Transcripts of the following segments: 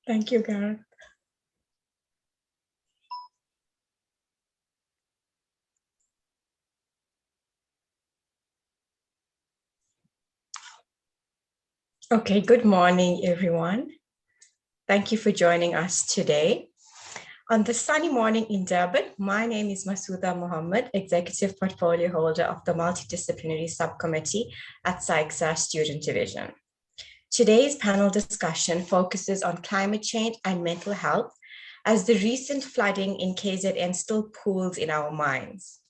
Thank you, Garret. Okay, good morning, everyone. Thank you for joining us today. On this sunny morning in Durban, my name is Masuda Mohammed, Executive Portfolio Holder of the Multidisciplinary Subcommittee at PsySSA Student Division. Today's panel discussion focuses on climate change and mental health, as the recent flooding in KZN still pools in our minds.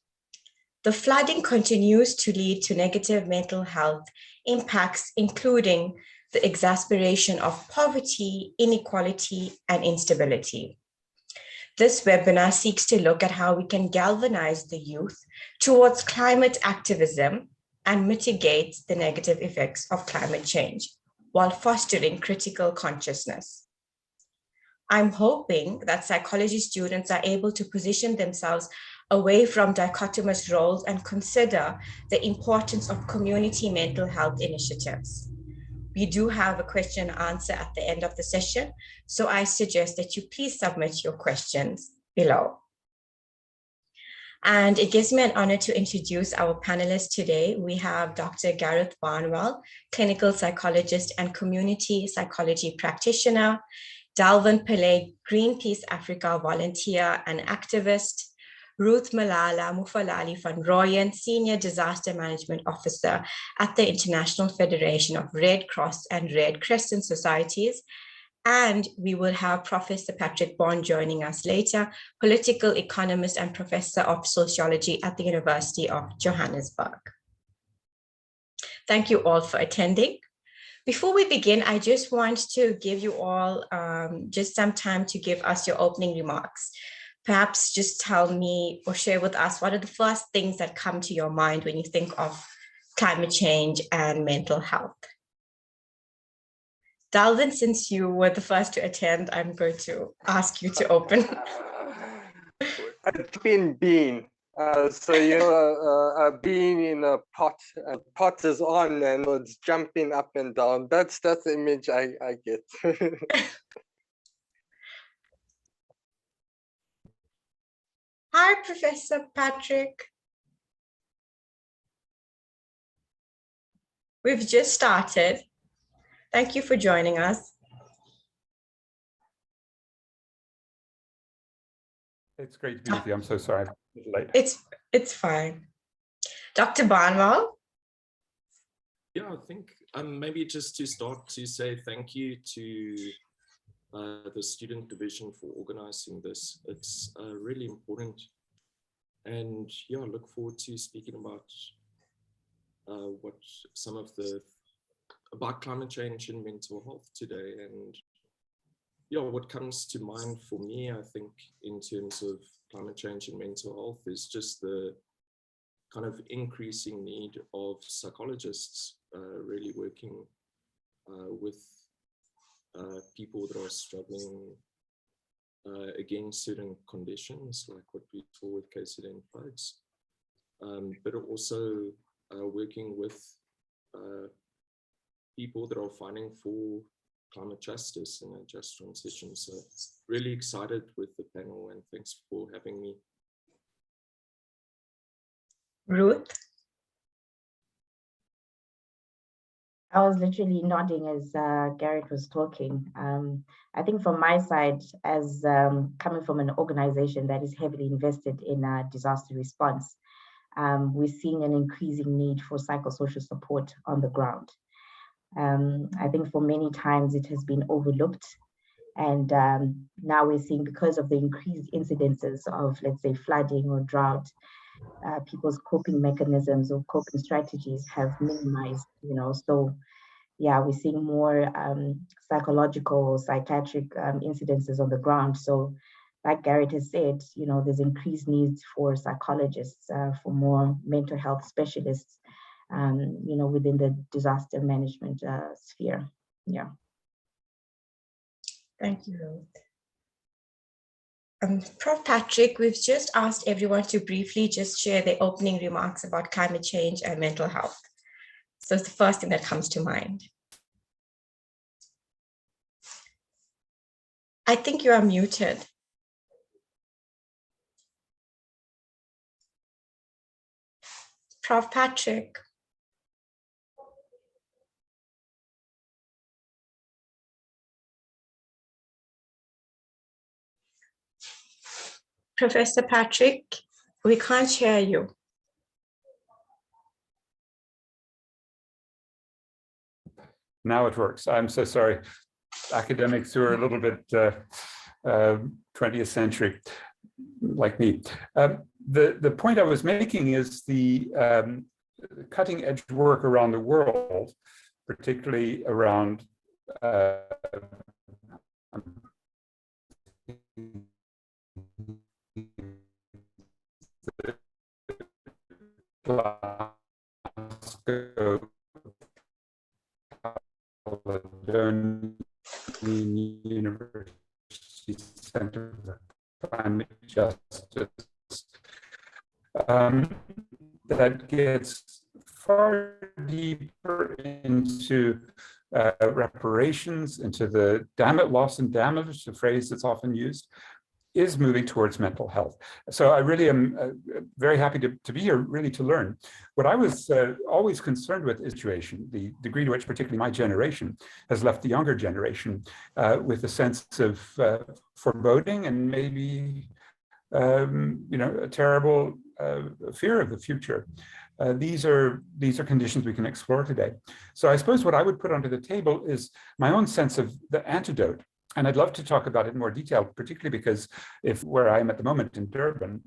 The flooding continues to lead to negative mental health impacts, including the exacerbation of poverty, inequality, and instability. This webinar seeks to look at how we can galvanize the youth towards climate activism and mitigate the negative effects of climate change while fostering critical consciousness. I'm hoping that psychology students are able to position themselves away from dichotomous roles and consider the importance of community mental health initiatives. We do have a question and answer at the end of the session, so I suggest that you please submit your questions below. And it gives me an honor to introduce our panelists today. We have Dr. Garret Barnwell, clinical psychologist and community psychology practitioner, Delwyn Pillay, Greenpeace Africa volunteer and activist, Ruth Malala Mufalali van Rooyen, Senior Disaster Management Officer at the International Federation of Red Cross and Red Crescent Societies. And we will have Professor Patrick Bond joining us later, political economist and professor of sociology at the University of Johannesburg. Thank you all for attending. Before we begin, I just want to give you all just some time to give us your opening remarks. Perhaps just tell me or share with us what are the first things that come to your mind when you think of climate change and mental health. Delwyn, since you were the first to attend, I'm going to ask you to open. It's been bean. So, you know, a bean in a pot is on and it's jumping up and down. That's the image I get. Hi, Professor Patrick. We've just started. Thank you for joining us. It's great to be with you. I'm so sorry I'm a little late. It's fine. Dr. Barnwell? Yeah, I think maybe just to start to say thank you to the Student Division for organizing this. It's really important. And yeah, I look forward to speaking about about climate change and mental health today. And yeah, what comes to mind for me, I think, in terms of climate change and mental health is just the kind of increasing need of psychologists really working with people that are struggling against certain conditions, like what we saw with Kzn floods, but also working with people that are fighting for climate justice and a just transition. So really excited with the panel, and thanks for having me. Ruth? I was literally nodding as Garret was talking. I think from my side, as coming from an organization that is heavily invested in disaster response, we're seeing an increasing need for psychosocial support on the ground. I think for many times it has been overlooked. And now we're seeing, because of the increased incidences of, let's say, flooding or drought, people's coping mechanisms or coping strategies have minimized, you know. So yeah, we're seeing more psychological, psychiatric incidences on the ground. So like Garret has said, you know, there's increased needs for psychologists, for more mental health specialists, you know, within the disaster management sphere. Yeah. Thank you, Ruth. Prof. Patrick, we've just asked everyone to briefly just share their opening remarks about climate change and mental health. So it's the first thing that comes to mind. I think you are muted. Prof. Patrick. Professor Patrick, we can't hear you. Now it works. I'm so sorry. Academics who are a little bit 20th century, like me. The point I was making is the cutting edge work around the world, particularly around Glasgow, University Center for Climate Justice, that gets far deeper into reparations, into the loss and damage, the phrase that's often used, is moving towards mental health. So I really am very happy to be here, really to learn. What I was always concerned with is situation, the degree to which particularly my generation has left the younger generation with a sense of foreboding and maybe a terrible fear of the future. These are conditions we can explore today. So I suppose what I would put onto the table is my own sense of the antidote. And I'd love to talk about it in more detail, particularly because if where I am at the moment in Durban,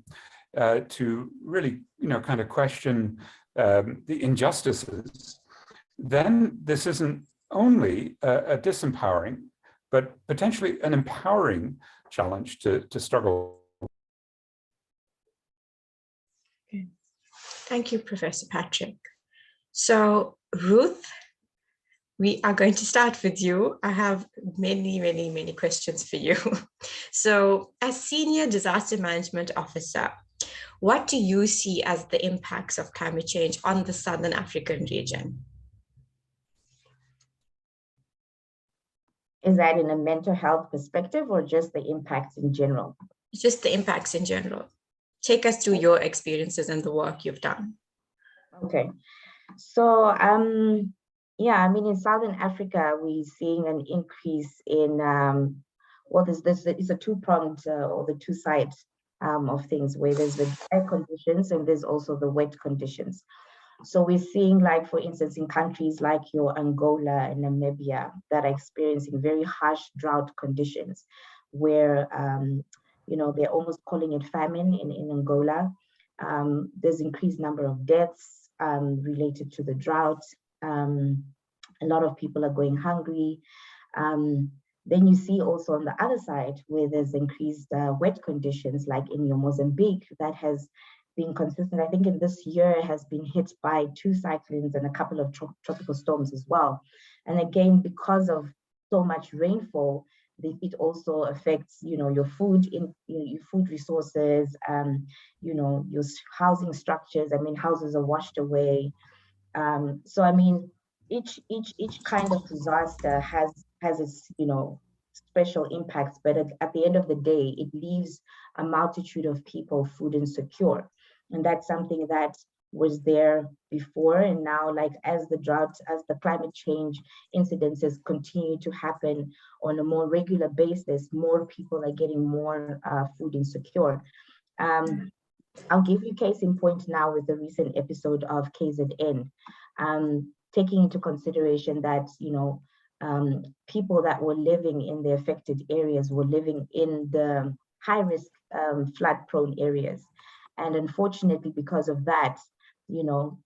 to really, kind of question the injustices, then this isn't only a disempowering, but potentially an empowering challenge to struggle. Thank you, Professor Patrick. So, Ruth, we are going to start with you. I have many questions for you. So, as Senior Disaster Management Officer, what do you see as the impacts of climate change on the Southern African region? Is that in a mental health perspective or just the impacts in general? Just the impacts in general. Take us through your experiences and the work you've done. Okay. So, yeah, I mean, in Southern Africa, we're seeing an increase in, well, this is a two-pronged, or the two sides of things, where there's the dry conditions and there's also the wet conditions. So we're seeing, like, for instance, in countries like your Angola and Namibia that are experiencing very harsh drought conditions, where, they're almost calling it famine in Angola. There's increased number of deaths related to the drought. A lot of people are going hungry. Then you see also on the other side where there's increased wet conditions, like in your Mozambique, that has been consistent. I think in this year has been hit by 2 cyclones and a couple of tropical storms as well. And again, because of so much rainfall, it also affects, your food your food resources, your housing structures. I mean, houses are washed away. So I mean, each kind of disaster has its special impacts, but at the end of the day, it leaves a multitude of people food insecure, and that's something that was there before, and now, like, as the climate change incidences continue to happen on a more regular basis, more people are getting more food insecure. I'll give you case in point now with the recent episode of KZN, taking into consideration that people that were living in the affected areas were living in the high-risk flood-prone areas, and unfortunately, because of that,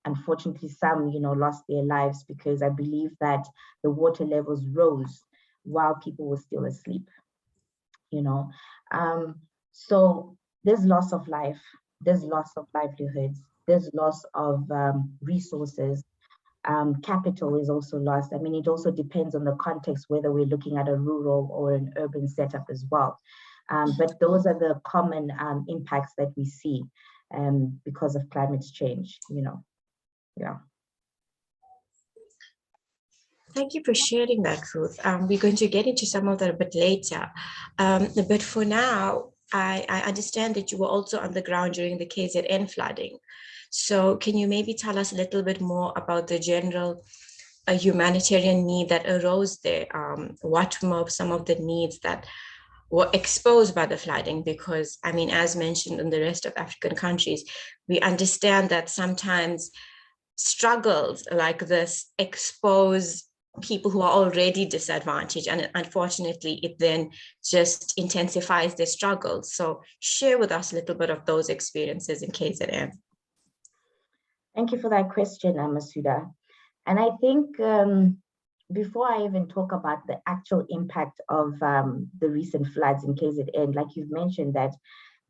unfortunately, some lost their lives because I believe that the water levels rose while people were still asleep. So there's loss of life, there's loss of livelihoods, there's loss of resources. Capital is also lost. I mean, it also depends on the context, whether we're looking at a rural or an urban setup as well. But those are the common impacts that we see because of climate change, Yeah. Thank you for sharing that, Ruth. We're going to get into some of that a bit later. But for now, I understand that you were also on the ground during the KZN flooding. So can you maybe tell us a little bit more about the general humanitarian need that arose there? What were some of the needs that were exposed by the flooding? Because, I mean, as mentioned in the rest of African countries, we understand that sometimes struggles like this expose people who are already disadvantaged, and unfortunately it then just intensifies their struggles. So share with us a little bit of those experiences in KZN. Thank you for that question, Masuda. And I think before I even talk about the actual impact of the recent floods in KZN, like you've mentioned, that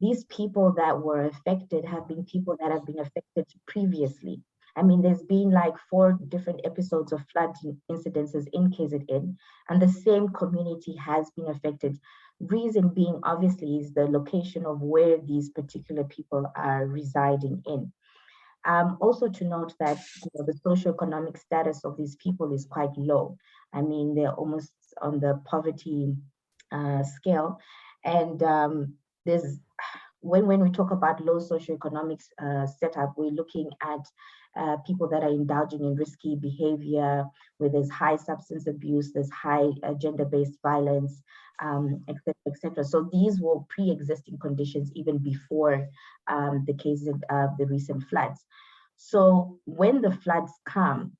these people that were affected have been people that have been affected previously. I mean, there's been like 4 different episodes of flood incidences in KZN, and the same community has been affected. Reason being, obviously, is the location of where these particular people are residing in. Also to note that the socioeconomic status of these people is quite low. I mean, they're almost on the poverty scale. And there's when we talk about low socioeconomic setup, we're looking at people that are indulging in risky behavior, where there's high substance abuse, there's high gender-based violence, et cetera, et cetera. So these were pre-existing conditions even before the case of the recent floods. So when the floods come,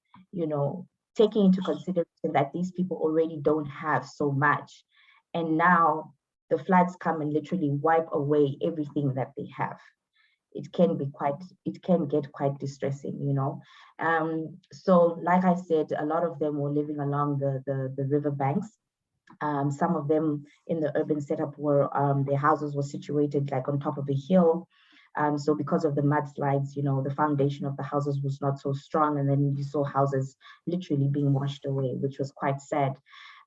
taking into consideration that these people already don't have so much, and now the floods come and literally wipe away everything that they have, it can get quite distressing, So like I said, a lot of them were living along the river banks. Some of them in the urban setup were, their houses were situated like on top of a hill. So because of the mudslides, the foundation of the houses was not so strong. And then you saw houses literally being washed away, which was quite sad.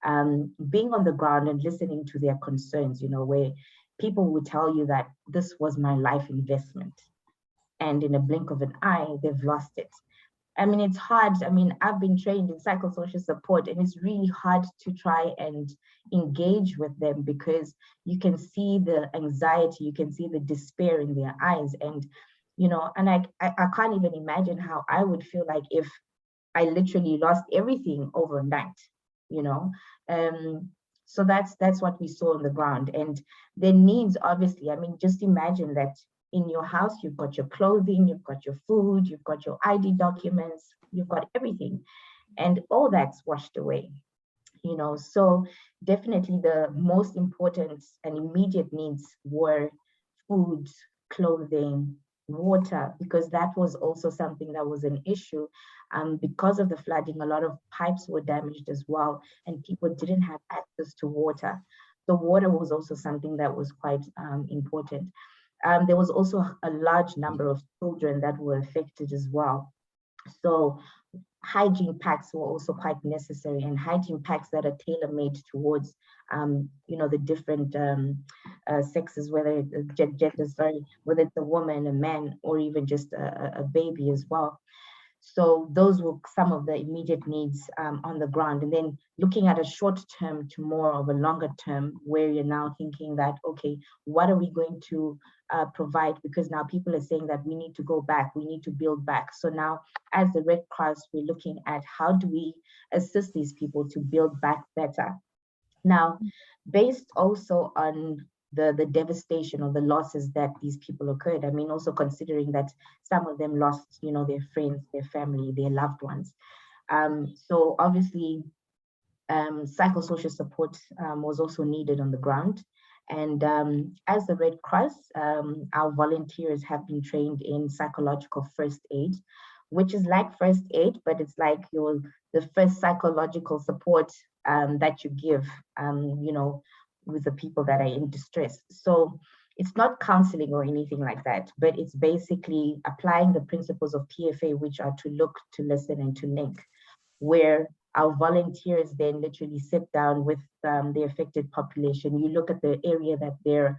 Being on the ground and listening to their concerns, where people would tell you that this was my life investment, and in a blink of an eye, they've lost it. I mean, it's hard. I mean, I've been trained in psychosocial support, and it's really hard to try and engage with them because you can see the anxiety, you can see the despair in their eyes. And, and I can't even imagine how I would feel like if I literally lost everything overnight, So that's what we saw on the ground. And the needs, obviously, I mean, just imagine that in your house, you've got your clothing, you've got your food, you've got your ID documents, you've got everything, and all that's washed away, So definitely the most important and immediate needs were food, clothing, water, because that was also something that was an issue. Because of the flooding, a lot of pipes were damaged as well, and people didn't have access to water. So water was also something that was quite important. There was also a large number of children that were affected as well. So hygiene packs were also quite necessary, and hygiene packs that are tailor-made towards, the different sexes, whether whether it's a woman, a man, or even just a baby as well. So those were some of the immediate needs on the ground. And then looking at a short term to more of a longer term, where you're now thinking that, okay, what are we going to provide? Because now people are saying that we need to go back, we need to build back. So now as the Red Cross, we're looking at how do we assist these people to build back better. Now, based also on the devastation or the losses that these people occurred. I mean, also considering that some of them lost, their friends, their family, their loved ones. So obviously, psychosocial support was also needed on the ground. And as the Red Cross, our volunteers have been trained in psychological first aid, which is like first aid, but it's like the first psychological support that you give, with the people that are in distress. So it's not counseling or anything like that, but it's basically applying the principles of PFA, which are to look, to listen, and to link, where Our volunteers then literally sit down with the affected population. You look at the area that they're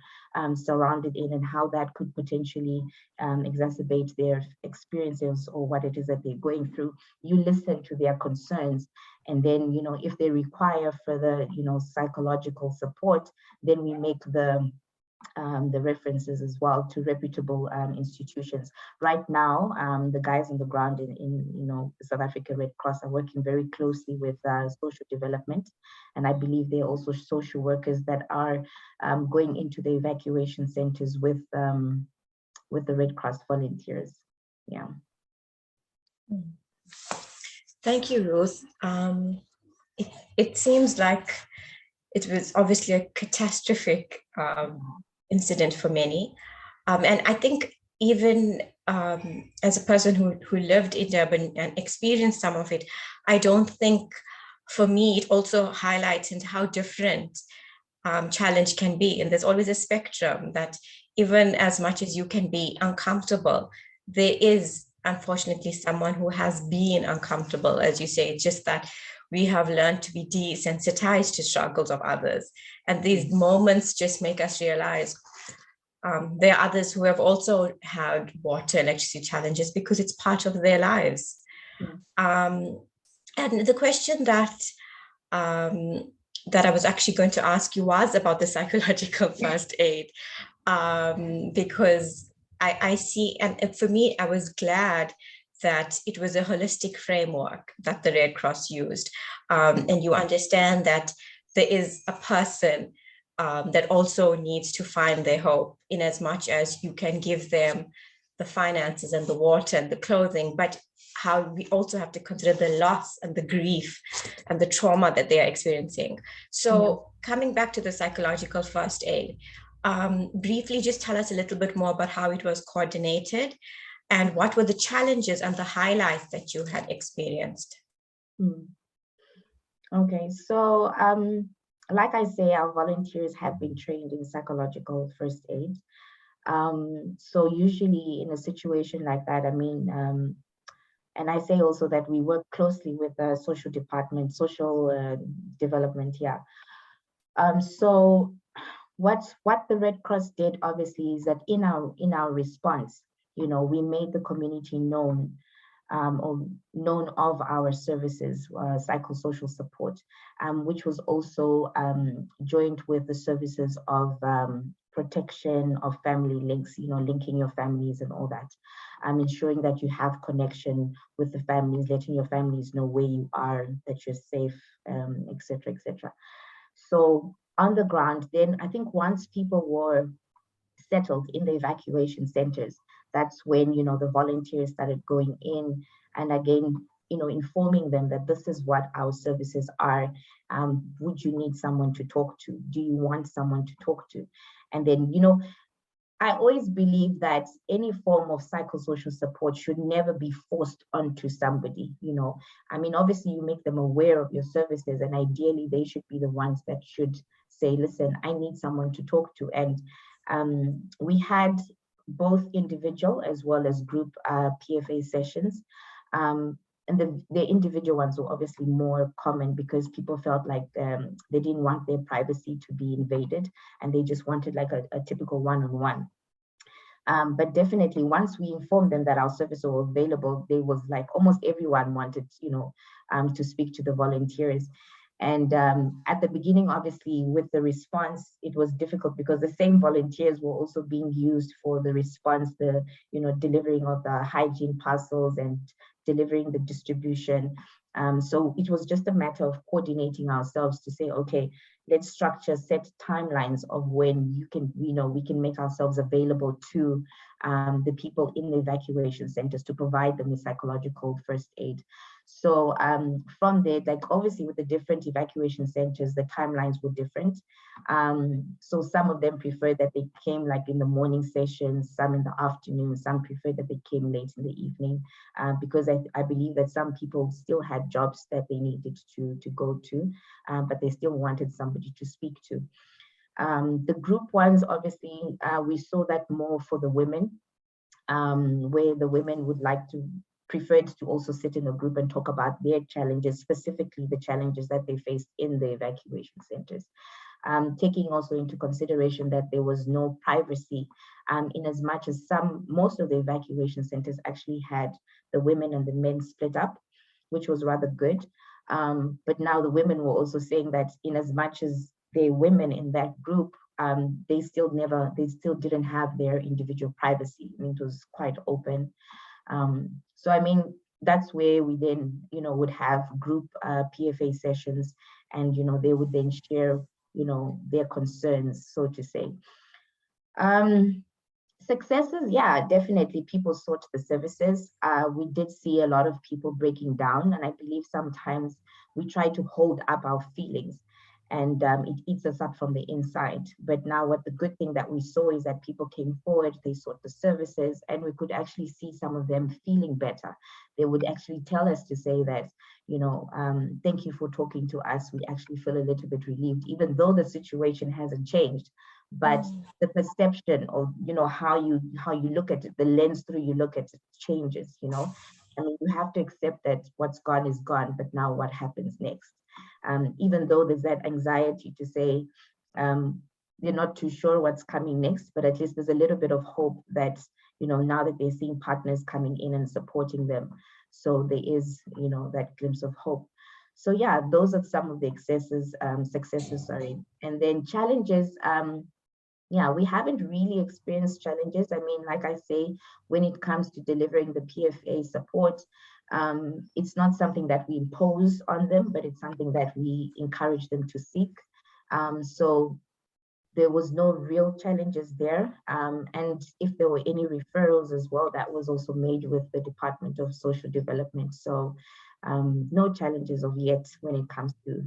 surrounded in and how that could potentially exacerbate their experiences or what it is that they're going through. You listen to their concerns, and then, you know, if they require further, you know, psychological support, then we make the references as well to reputable institutions. Right now, the guys on the ground in you know, the South African Red Cross are working very closely with social development, and I believe they're also social workers that are going into the evacuation centers with the Red Cross volunteers. Yeah. Thank you, Ruth. It seems like it was obviously a catastrophic incident for many. And I think even as a person who lived in Durban and experienced some of it, I don't think, for me, it also highlights into how different challenge can be. And there's always a spectrum that even as much as you can be uncomfortable, there is unfortunately someone who has been uncomfortable, as you say. It's just that we have learned to be desensitized to struggles of others. And these moments just make us realize there are others who have also had water, electricity challenges because it's part of their lives. And the question that I was actually going to ask you was about the psychological first aid, because I see, and for me, I was glad that it was a holistic framework that the Red Cross used. And you understand that there is a person that also needs to find their hope, in as much as you can give them the finances and the water and the clothing, but how we also have to consider the loss and the grief and the trauma that they are experiencing. So coming back to the psychological first aid, briefly just tell us a little bit more about how it was coordinated and what were the challenges and the highlights that you had experienced. Okay, so like I say, our volunteers have been trained in psychological first aid. So usually in a situation like that, I mean, and I say also that we work closely with the social department, social development, yeah. So what the Red Cross did, obviously, is that in our response, you know, we made the community known or known of our services, psychosocial support, which was also joined with the services of protection of family links, you know, linking your families and all that, ensuring that you have connection with the families, letting your families know where you are, that you're safe, etc., etc. So on the ground, then I think once people were settled in the evacuation centers, that's when, you know, the volunteers started going in and again, you know, informing them that this is what our services are. Would you need someone to talk to? Do you want someone to talk to? And then, you know, I always believe that any form of psychosocial support should never be forced onto somebody, you know. I mean, obviously you make them aware of your services, and ideally they should be the ones that should say, listen, I need someone to talk to. And we had both individual as well as group PFA sessions. And the individual ones were obviously more common because people felt like they didn't want their privacy to be invaded, and they just wanted like a typical one-on-one. But definitely once we informed them that our services were available, they was like almost everyone wanted, you know, to speak to the volunteers. And at the beginning, obviously, with the response, it was difficult because the same volunteers were also being used for the response, the, you know, delivering of the hygiene parcels and delivering the distribution. So it was just a matter of coordinating ourselves to say, okay, let's structure set timelines of when you can, you know, we can make ourselves available to the people in the evacuation centers to provide them with psychological first aid. So from there, like obviously with the different evacuation centers, the timelines were different. So some of them preferred that they came like in the morning sessions, some in the afternoon, some preferred that they came late in the evening, because I believe that some people still had jobs that they needed to go to, but they still wanted somebody to speak to. The group ones, obviously, we saw that more for the women, where the women would like to preferred to also sit in a group and talk about their challenges, specifically the challenges that they faced in the evacuation centers. Taking also into consideration that there was no privacy, in as much as most of the evacuation centers actually had the women and the men split up, which was rather good. But now the women were also saying that in as much as they're women in that group, they still didn't have their individual privacy. I mean, it was quite open. So I mean, that's where we then, would have group PFA sessions, and they would then share, their concerns, so to say. Successes, yeah, definitely people sought the services. We did see a lot of people breaking down, and I believe sometimes we try to hold up our feelings, and it eats us up from the inside. But now what the good thing that we saw is that people came forward, they sought the services, and we could actually see some of them feeling better. They would actually tell us to say that, thank you for talking to us. We actually feel a little bit relieved, even though the situation hasn't changed. But the perception of, how you look at it, the lens through you look at it changes, I mean, you have to accept that what's gone is gone, but now what happens next? Even though there's that anxiety to say they're not too sure what's coming next, but at least there's a little bit of hope that, now that they're seeing partners coming in and supporting them. So there is, that glimpse of hope. So yeah, those are some of the successes, and then challenges. Yeah, we haven't really experienced challenges. I mean, like I say, when it comes to delivering the PFA support, it's not something that we impose on them, but it's something that we encourage them to seek. So there was no real challenges there. And if there were any referrals as well, that was also made with the Department of Social Development. So no challenges of yet when it comes to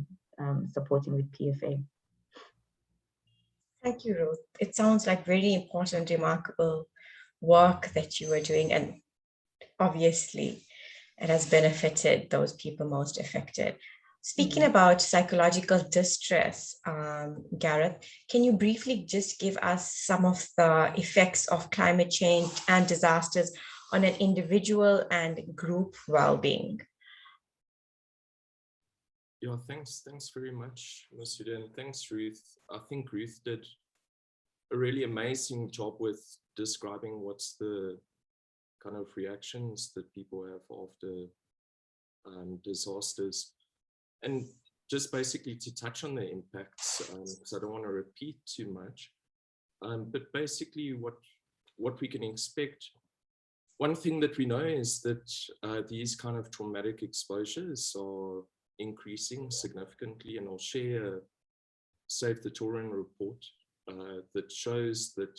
supporting with PFA. Thank you, Ruth. It sounds like very important, remarkable work that you are doing, and obviously it has benefited those people most affected. Speaking about psychological distress, Garret, can you briefly just give us some of the effects of climate change and disasters on an individual and group well-being? Yeah, thanks very much, Masuda, and thanks, Ruth. I think Ruth did a really amazing job with describing what's the kind of reactions that people have after disasters. And just basically to touch on the impacts, because I don't want to repeat too much, but basically what we can expect. One thing that we know is that these kind of traumatic exposures are increasing significantly, and I'll share a Save the Children report that shows that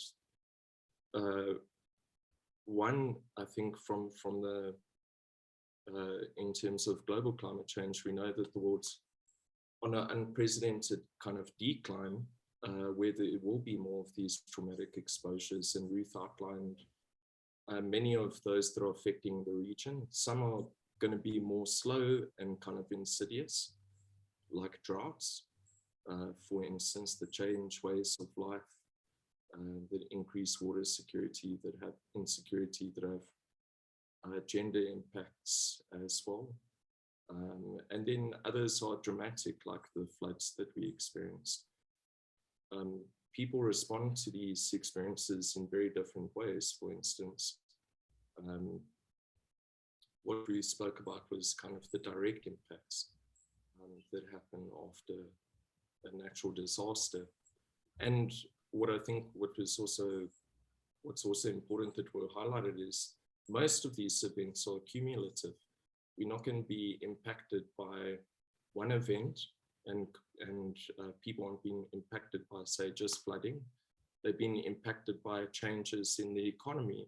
one, I think from the in terms of global climate change, we know that the world's on an unprecedented kind of decline, where there will be more of these traumatic exposures, and Ruth outlined many of those that are affecting the region. Some are going to be more slow and kind of insidious, like droughts, for instance, the change ways of life, that increase water security, that have insecurity, that have gender impacts as well. And then others are dramatic, like the floods that we experienced. People respond to these experiences in very different ways. For instance, what we spoke about was kind of the direct impacts that happen after a natural disaster. And what I think what's also important that we're highlighted is most of these events are cumulative. We're not going to be impacted by one event, and people aren't being impacted by, say, just flooding. They've been impacted by changes in the economy,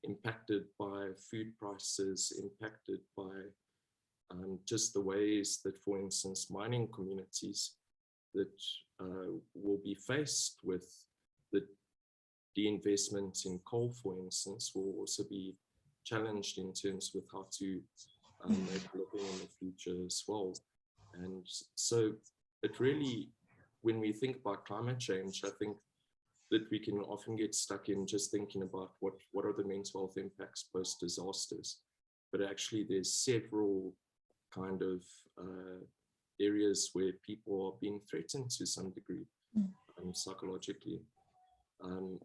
impacted by food prices, impacted by just the ways that, for instance, mining communities that will be faced with the investment in coal, for instance, will also be challenged in terms with how to make a living in the future as well. And so it really, when we think about climate change, I think that we can often get stuck in just thinking about what are the mental health impacts post-disasters. But actually there's several kind of areas where people are being threatened to some degree psychologically.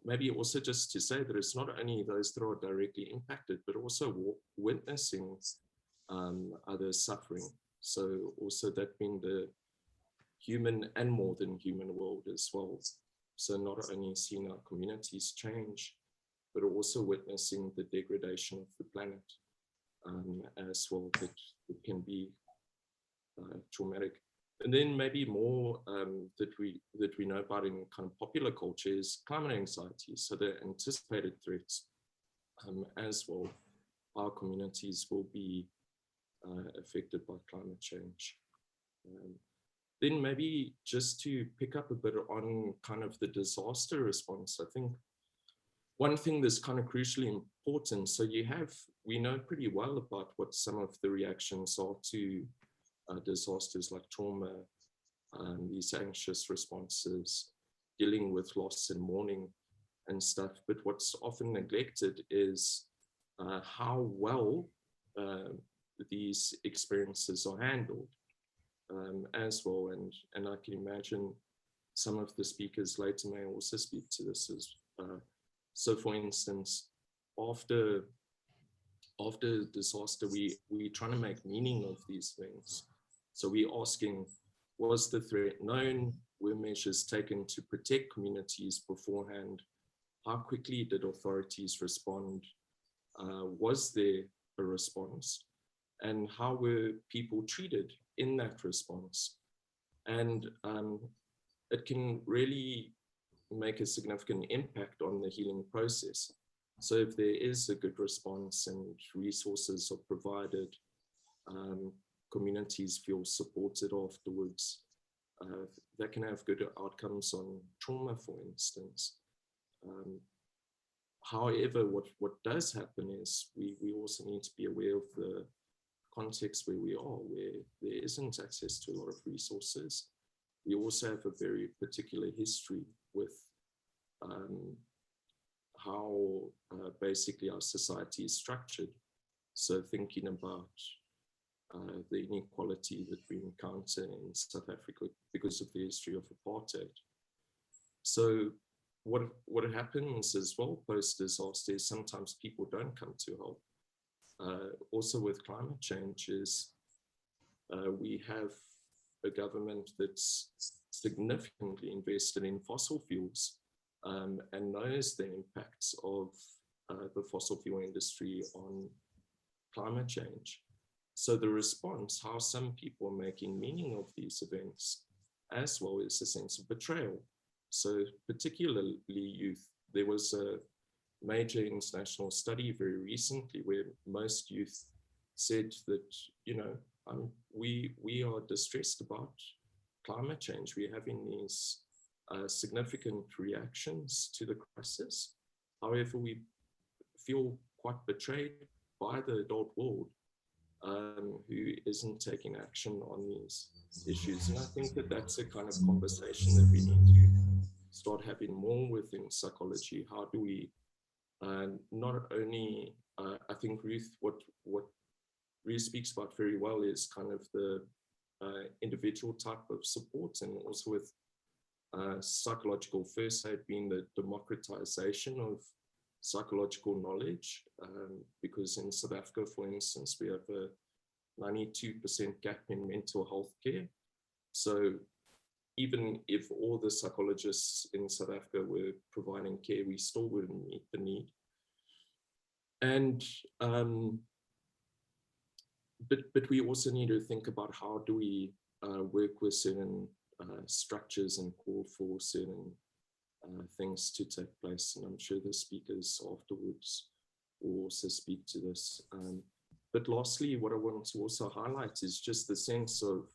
Maybe also just to say that it's not only those that are directly impacted, but also witnessing others suffering. So also that being the human and more than human world as well. So not only seeing our communities change, but also witnessing the degradation of the planet as well, that it can be traumatic. And then maybe more that we know about in kind of popular culture is climate anxiety. So the anticipated threats as well, our communities will be affected by climate change. Then maybe just to pick up a bit on kind of the disaster response, I think one thing that's kind of crucially important, so we know pretty well about what some of the reactions are to disasters like trauma, these anxious responses, dealing with loss and mourning and stuff. But what's often neglected is how well these experiences are handled as well. And I can imagine some of the speakers later may also speak to this as so for instance, after disaster, we're trying to make meaning of these things. So we're asking, was the threat known? Were measures taken to protect communities beforehand? How quickly did authorities respond? Was there a response? And how were people treated in that response? And it can really make a significant impact on the healing process. So if there is a good response and resources are provided, communities feel supported afterwards, that can have good outcomes on trauma, for instance. However, what does happen is we also need to be aware of the context where we are, where there isn't access to a lot of resources. We also have a very particular history with how basically our society is structured. So thinking about the inequality that we encounter in South Africa because of the history of apartheid. So what happens as well post-disaster is sometimes people don't come to help. Also with climate change is we have a government that's significantly invested in fossil fuels and knows the impacts of the fossil fuel industry on climate change. So the response, how some people are making meaning of these events, as well as a sense of betrayal. So particularly youth, there was a major international study very recently where most youth said that, you know, we are distressed about climate change. We're having these significant reactions to the crisis. However, we feel quite betrayed by the adult world who isn't taking action on these issues. And I think that that's a kind of conversation that we need to start having more within psychology. How do we not only, I think Ruth, what Ruth speaks about very well is kind of the individual type of support, and also with psychological first aid being the democratization of psychological knowledge, because in South Africa, for instance, we have a 92% gap in mental health care. So even if all the psychologists in South Africa were providing care, we still wouldn't meet the need. And but we also need to think about how do we work with certain structures and call for certain things to take place. And I'm sure the speakers afterwards will also speak to this. But lastly, what I want to also highlight is just the sense of,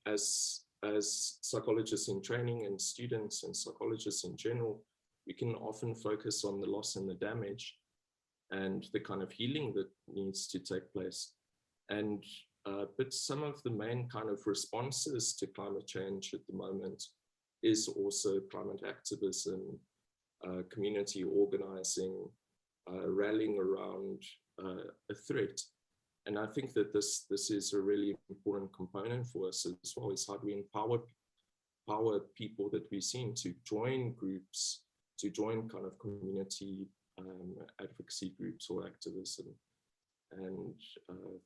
as psychologists in training and students and psychologists in general, we can often focus on the loss and the damage and the kind of healing that needs to take place. And but some of the main kind of responses to climate change at the moment is also climate activism, community organizing, rallying around a threat. And I think that this is a really important component for us as well, is how do we empower people that we've seen to join groups, to join kind of community advocacy groups or activism. And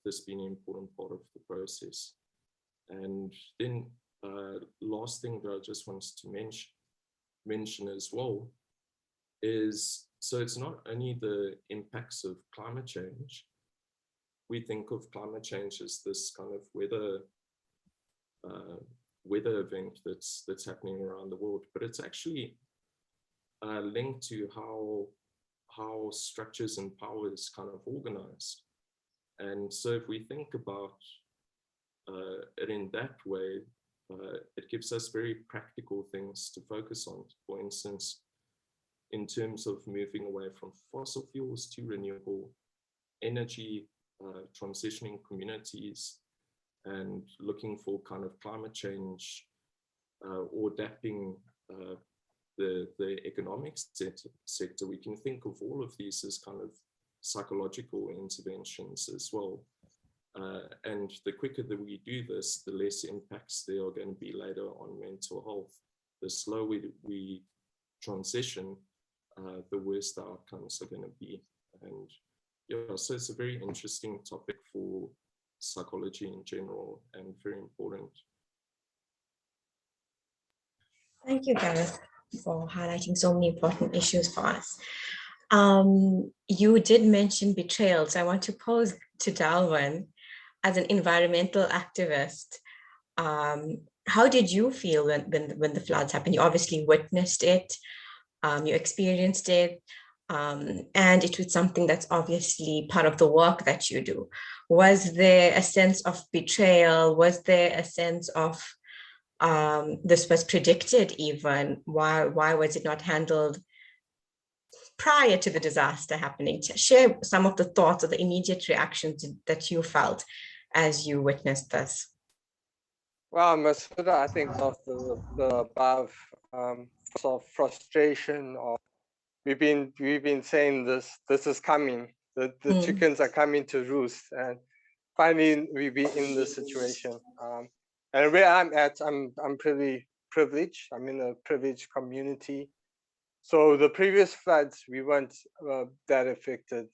this being an important part of the process. And then last thing that I just wanted to mention as well is, so it's not only the impacts of climate change. We think of climate change as this kind of weather event that's happening around the world, but it's actually linked to how structures and power is kind of organized. And so if we think about it in that way, it gives us very practical things to focus on. For instance, in terms of moving away from fossil fuels to renewable energy, transitioning communities, and looking for kind of climate change or adapting the economic sector, we can think of all of these as kind of psychological interventions as well. And the quicker that we do this, the less impacts there are going to be later on mental health. The slower we transition, the worse the outcomes are going to be. And yeah, so it's a very interesting topic for psychology in general and very important. Thank you, Gareth, for highlighting so many important issues for us. You did mention betrayal, so I want to pose to Delwyn, as an environmental activist, how did you feel when the floods happened? You obviously witnessed it, you experienced it, and it was something that's obviously part of the work that you do. Was there a sense of betrayal? Was there a sense of this was predicted even? Why was it not handled prior to the disaster happening? To share some of the thoughts or the immediate reactions that you felt as you witnessed this. Well, Masuda, I think of the above sort of frustration, or we've been saying this is coming. The chickens are coming to roost, and finally we be in this situation. And where I'm at, I'm pretty privileged. I'm in a privileged community. So the previous floods, we weren't that affected.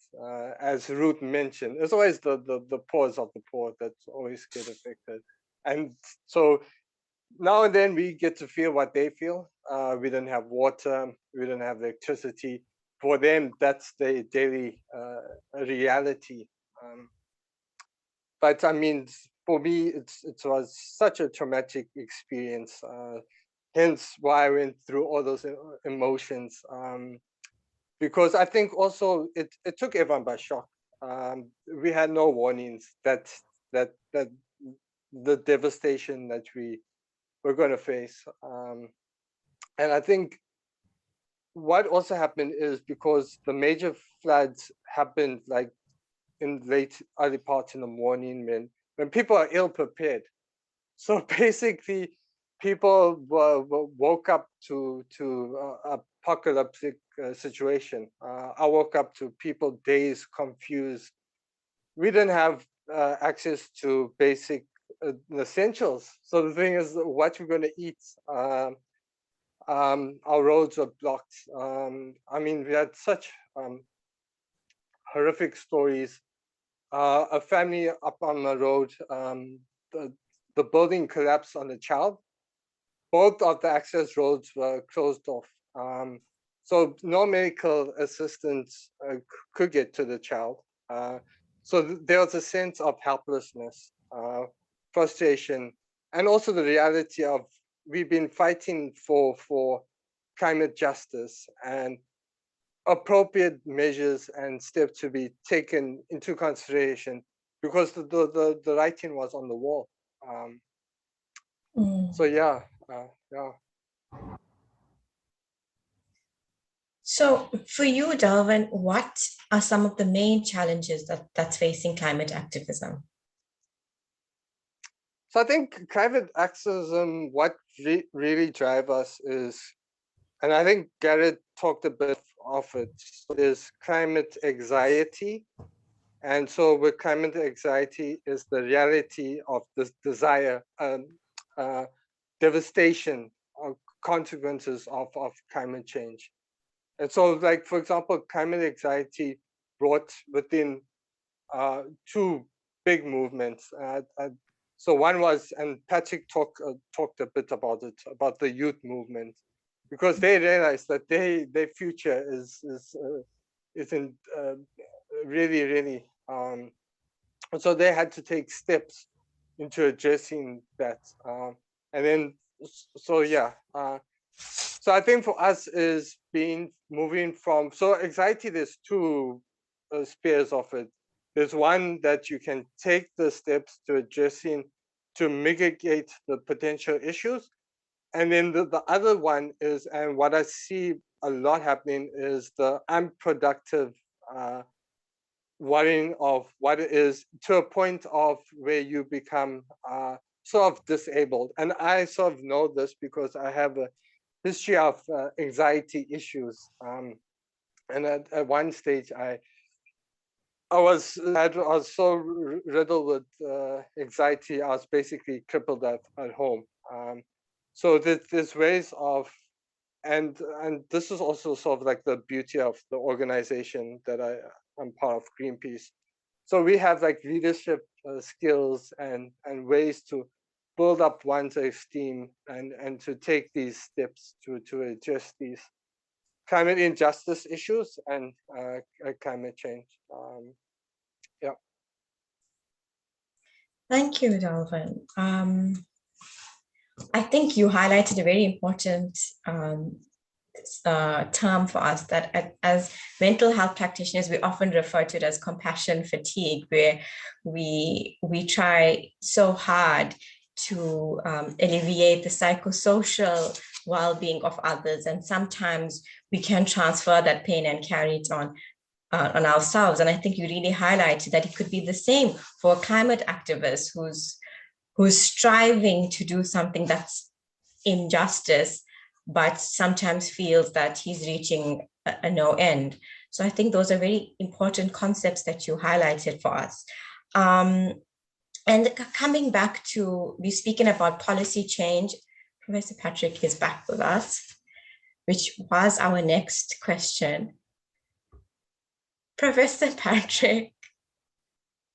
As Ruth mentioned, it's always the poorest of the poor that always get affected. And so now and then we get to feel what they feel. We don't have water, we don't have electricity. For them, that's their daily reality. But I mean, for me, it was such a traumatic experience. Hence why I went through all those emotions, because I think also it took everyone by shock. We had no warnings that the devastation that we were going to face. And I think what also happened is because the major floods happened like in early parts in the morning when people are ill prepared. So basically, people woke up to apocalyptic situation. I woke up to people dazed, confused. We didn't have access to basic essentials. So the thing is, what we're going to eat. Our roads were blocked. I mean, we had such horrific stories. A family up on the road, the building collapsed on the child. Both of the access roads were closed off. So no medical assistance could get to the child. So there was a sense of helplessness, frustration, and also the reality of we've been fighting for climate justice and appropriate measures and steps to be taken into consideration because the writing was on the wall. So yeah. So for you, Delwyn, what are some of the main challenges that's facing climate activism? So I think climate activism, what really drives us is, and I think Garret talked a bit of it, is climate anxiety. And so with climate anxiety is the reality of this desire, devastation, consequences of climate change. And so, like, for example, climate anxiety brought within two big movements. So one was, and Patrick talked a bit about it, about the youth movement, because they realized that their future is in really, so they had to take steps into addressing that. And then, so yeah. So I think for us is moving from, so anxiety, there's two spears of it. There's one that you can take the steps to addressing, to mitigate the potential issues. And then the other one is, and what I see a lot happening is the unproductive worrying of what it is, to a point of where you become sort of disabled. And I sort of know this because I have a history of anxiety issues. And at one stage, I was so riddled with anxiety, I was basically crippled at home. So there's ways of, and this is also sort of like the beauty of the organization that I'm part of, Greenpeace. So we have like leadership skills and ways to build up one's esteem and to take these steps to address these climate injustice issues and climate change. Yeah. Thank you, Delwyn. I think you highlighted a very important term for us, that as mental health practitioners, we often refer to it as compassion fatigue, where we try so hard to alleviate the psychosocial well-being of others, and sometimes we can transfer that pain and carry it on ourselves. And I think you really highlighted that it could be the same for a climate activist who's striving to do something that's injustice, but sometimes feels that he's reaching a no end. So I think those are very important concepts that you highlighted for us. And coming back to, we're speaking about policy change. Professor Patrick is back with us, which was our next question. Professor Patrick,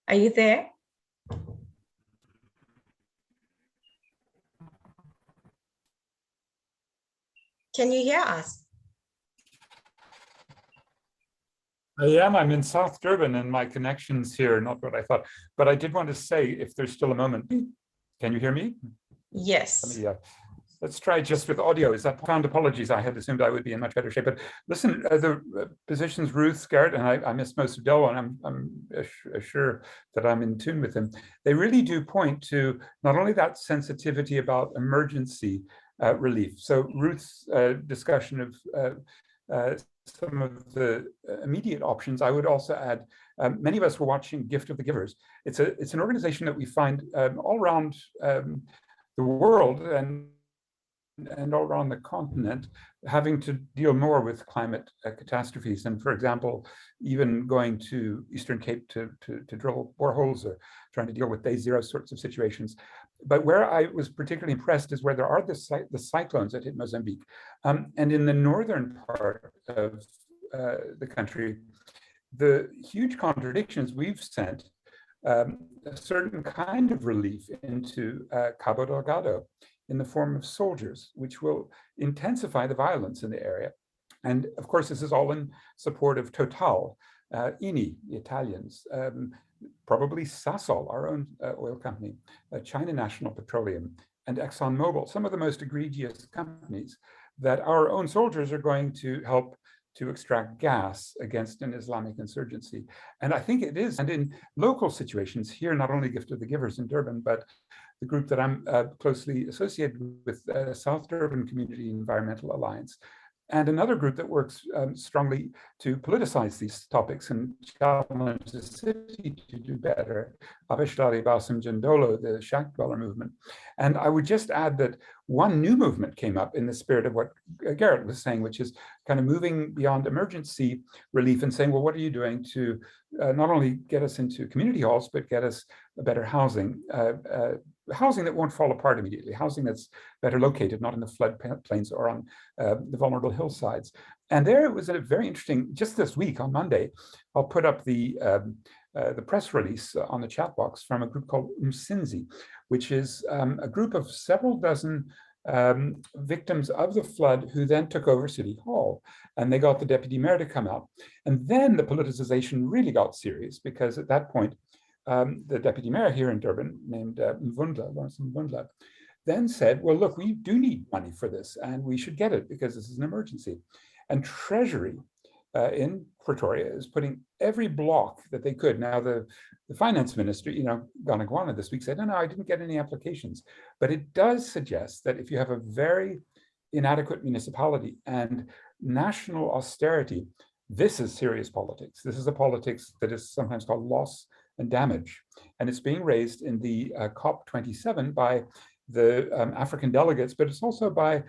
are you there? Can you hear us? I am. I'm in South Durban and my connection's here, not what I thought. But I did want to say, if there's still a moment, can you hear me? Yes. Let's try just with audio. Is that profound? Apologies. I had assumed I would be in much better shape. But listen, the positions Ruth, Garret, and I missed most of Delwyn. I'm sure that I'm in tune with them. They really do point to not only that sensitivity about emergency relief. So Ruth's discussion of some of the immediate options, I would also add, many of us were watching Gift of the Givers. It's an organization that we find all around the world and all around the continent, having to deal more with climate catastrophes. And for example, even going to Eastern Cape to drill boreholes or trying to deal with day zero sorts of situations. But where I was particularly impressed is where there are the cyclones that hit Mozambique. And in the northern part of the country, the huge contradictions we've sent a certain kind of relief into Cabo Delgado in the form of soldiers, which will intensify the violence in the area. And of course, this is all in support of Total, Eni, the Italians, probably Sasol, our own oil company, China National Petroleum, and ExxonMobil, some of the most egregious companies that our own soldiers are going to help to extract gas against an Islamic insurgency. And I think it is, and in local situations here, not only Gift of the Givers in Durban, but the group that I'm closely associated with, South Durban Community Environmental Alliance, and another group that works strongly to politicize these topics and challenge the city to do better, Abeshlali Basem Jandolo, the shack dweller movement. And I would just add that one new movement came up in the spirit of what Garret was saying, which is kind of moving beyond emergency relief and saying, well, what are you doing to not only get us into community halls, but get us a better housing, housing that won't fall apart immediately, housing that's better located, not in the floodplains or on the vulnerable hillsides. And there it was a very interesting, just this week on Monday, I'll put up the press release on the chat box from a group called Umsinzi, which is a group of several dozen victims of the flood who then took over City Hall, and they got the deputy mayor to come out. And then the politicization really got serious, because at that point, the deputy mayor here in Durban, named Lawrence Mvundla, then said, well, look, we do need money for this, and we should get it because this is an emergency. And Treasury in Pretoria is putting every block that they could. Now, the finance minister, Ganagwana this week said, no, I didn't get any applications. But it does suggest that if you have a very inadequate municipality and national austerity, this is serious politics. This is a politics that is sometimes called loss and damage. And it's being raised in the COP27 by the African delegates, but it's also by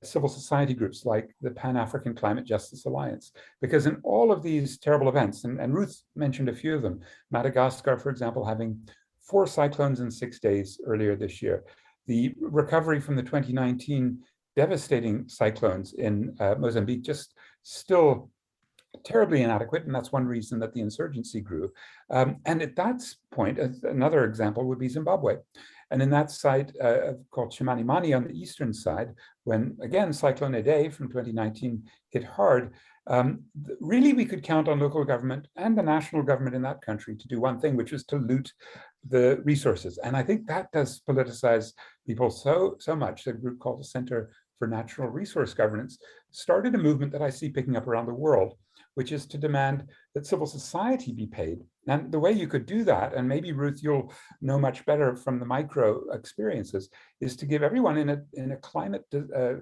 civil society groups like the Pan-African Climate Justice Alliance. Because in all of these terrible events, and Ruth mentioned a few of them, Madagascar, for example, having 4 cyclones in 6 days earlier this year, the recovery from the 2019 devastating cyclones in Mozambique just still terribly inadequate, and that's one reason that the insurgency grew. And at that point, another example would be Zimbabwe. And in that site called Chimanimani on the eastern side, when, again, Cyclone Idai from 2019 hit hard, really we could count on local government and the national government in that country to do one thing, which is to loot the resources. And I think that does politicize people so much. A group called the Center for Natural Resource Governance started a movement that I see picking up around the world, which is to demand that civil society be paid. And the way you could do that, and maybe Ruth, you'll know much better from the micro experiences, is to give everyone in a climate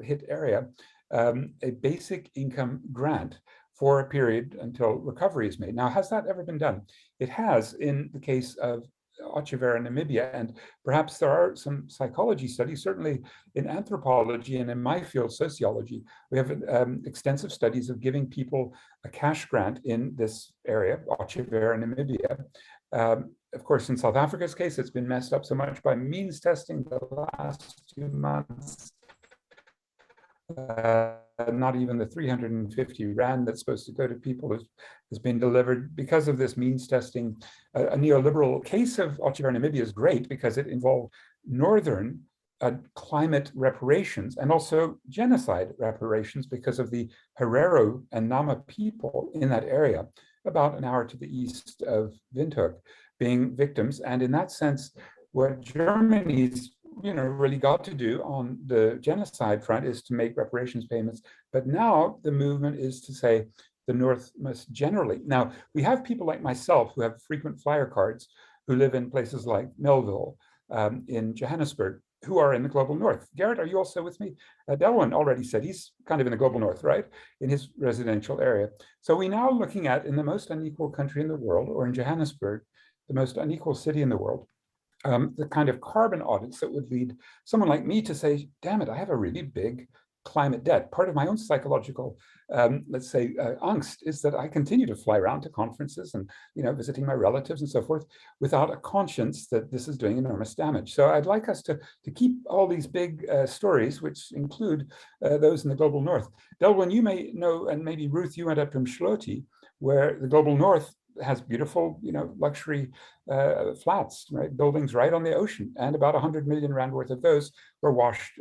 hit area a basic income grant for a period until recovery is made. Now, has that ever been done? It has in the case of Ochivera, Namibia, and perhaps there are some psychology studies, certainly in anthropology and in my field, sociology. We have extensive studies of giving people a cash grant in this area, Ochivera, Namibia. Of course, in South Africa's case, it's been messed up so much by means testing the last 2 months. Not even the 350 rand that's supposed to go to people has been delivered because of this means testing. A neoliberal case of Ochivera, Namibia is great because it involved northern climate reparations and also genocide reparations because of the Herero and Nama people in that area, about an hour to the east of Windhoek, being victims. And in that sense, what Germany's really got to do on the genocide front is to make reparations payments. But now the movement is to say the North must generally. Now, we have people like myself who have frequent flyer cards who live in places like Melville in Johannesburg, who are in the global North. Garret, are you also with me? Delwyn already said he's kind of in the global North, right? In his residential area. So we're now looking at, in the most unequal country in the world, or in Johannesburg, the most unequal city in the world, the kind of carbon audits that would lead someone like me to say, damn it, I have a really big climate debt. Part of my own psychological, let's say, angst is that I continue to fly around to conferences and, visiting my relatives and so forth without a conscience that this is doing enormous damage. So I'd like us to keep all these big stories, which include those in the global North. Delwyn, you may know, and maybe Ruth, you went up to Mshloti, where the global North has beautiful, luxury flats, right? Buildings right on the ocean, and about 100 million rand worth of those were washed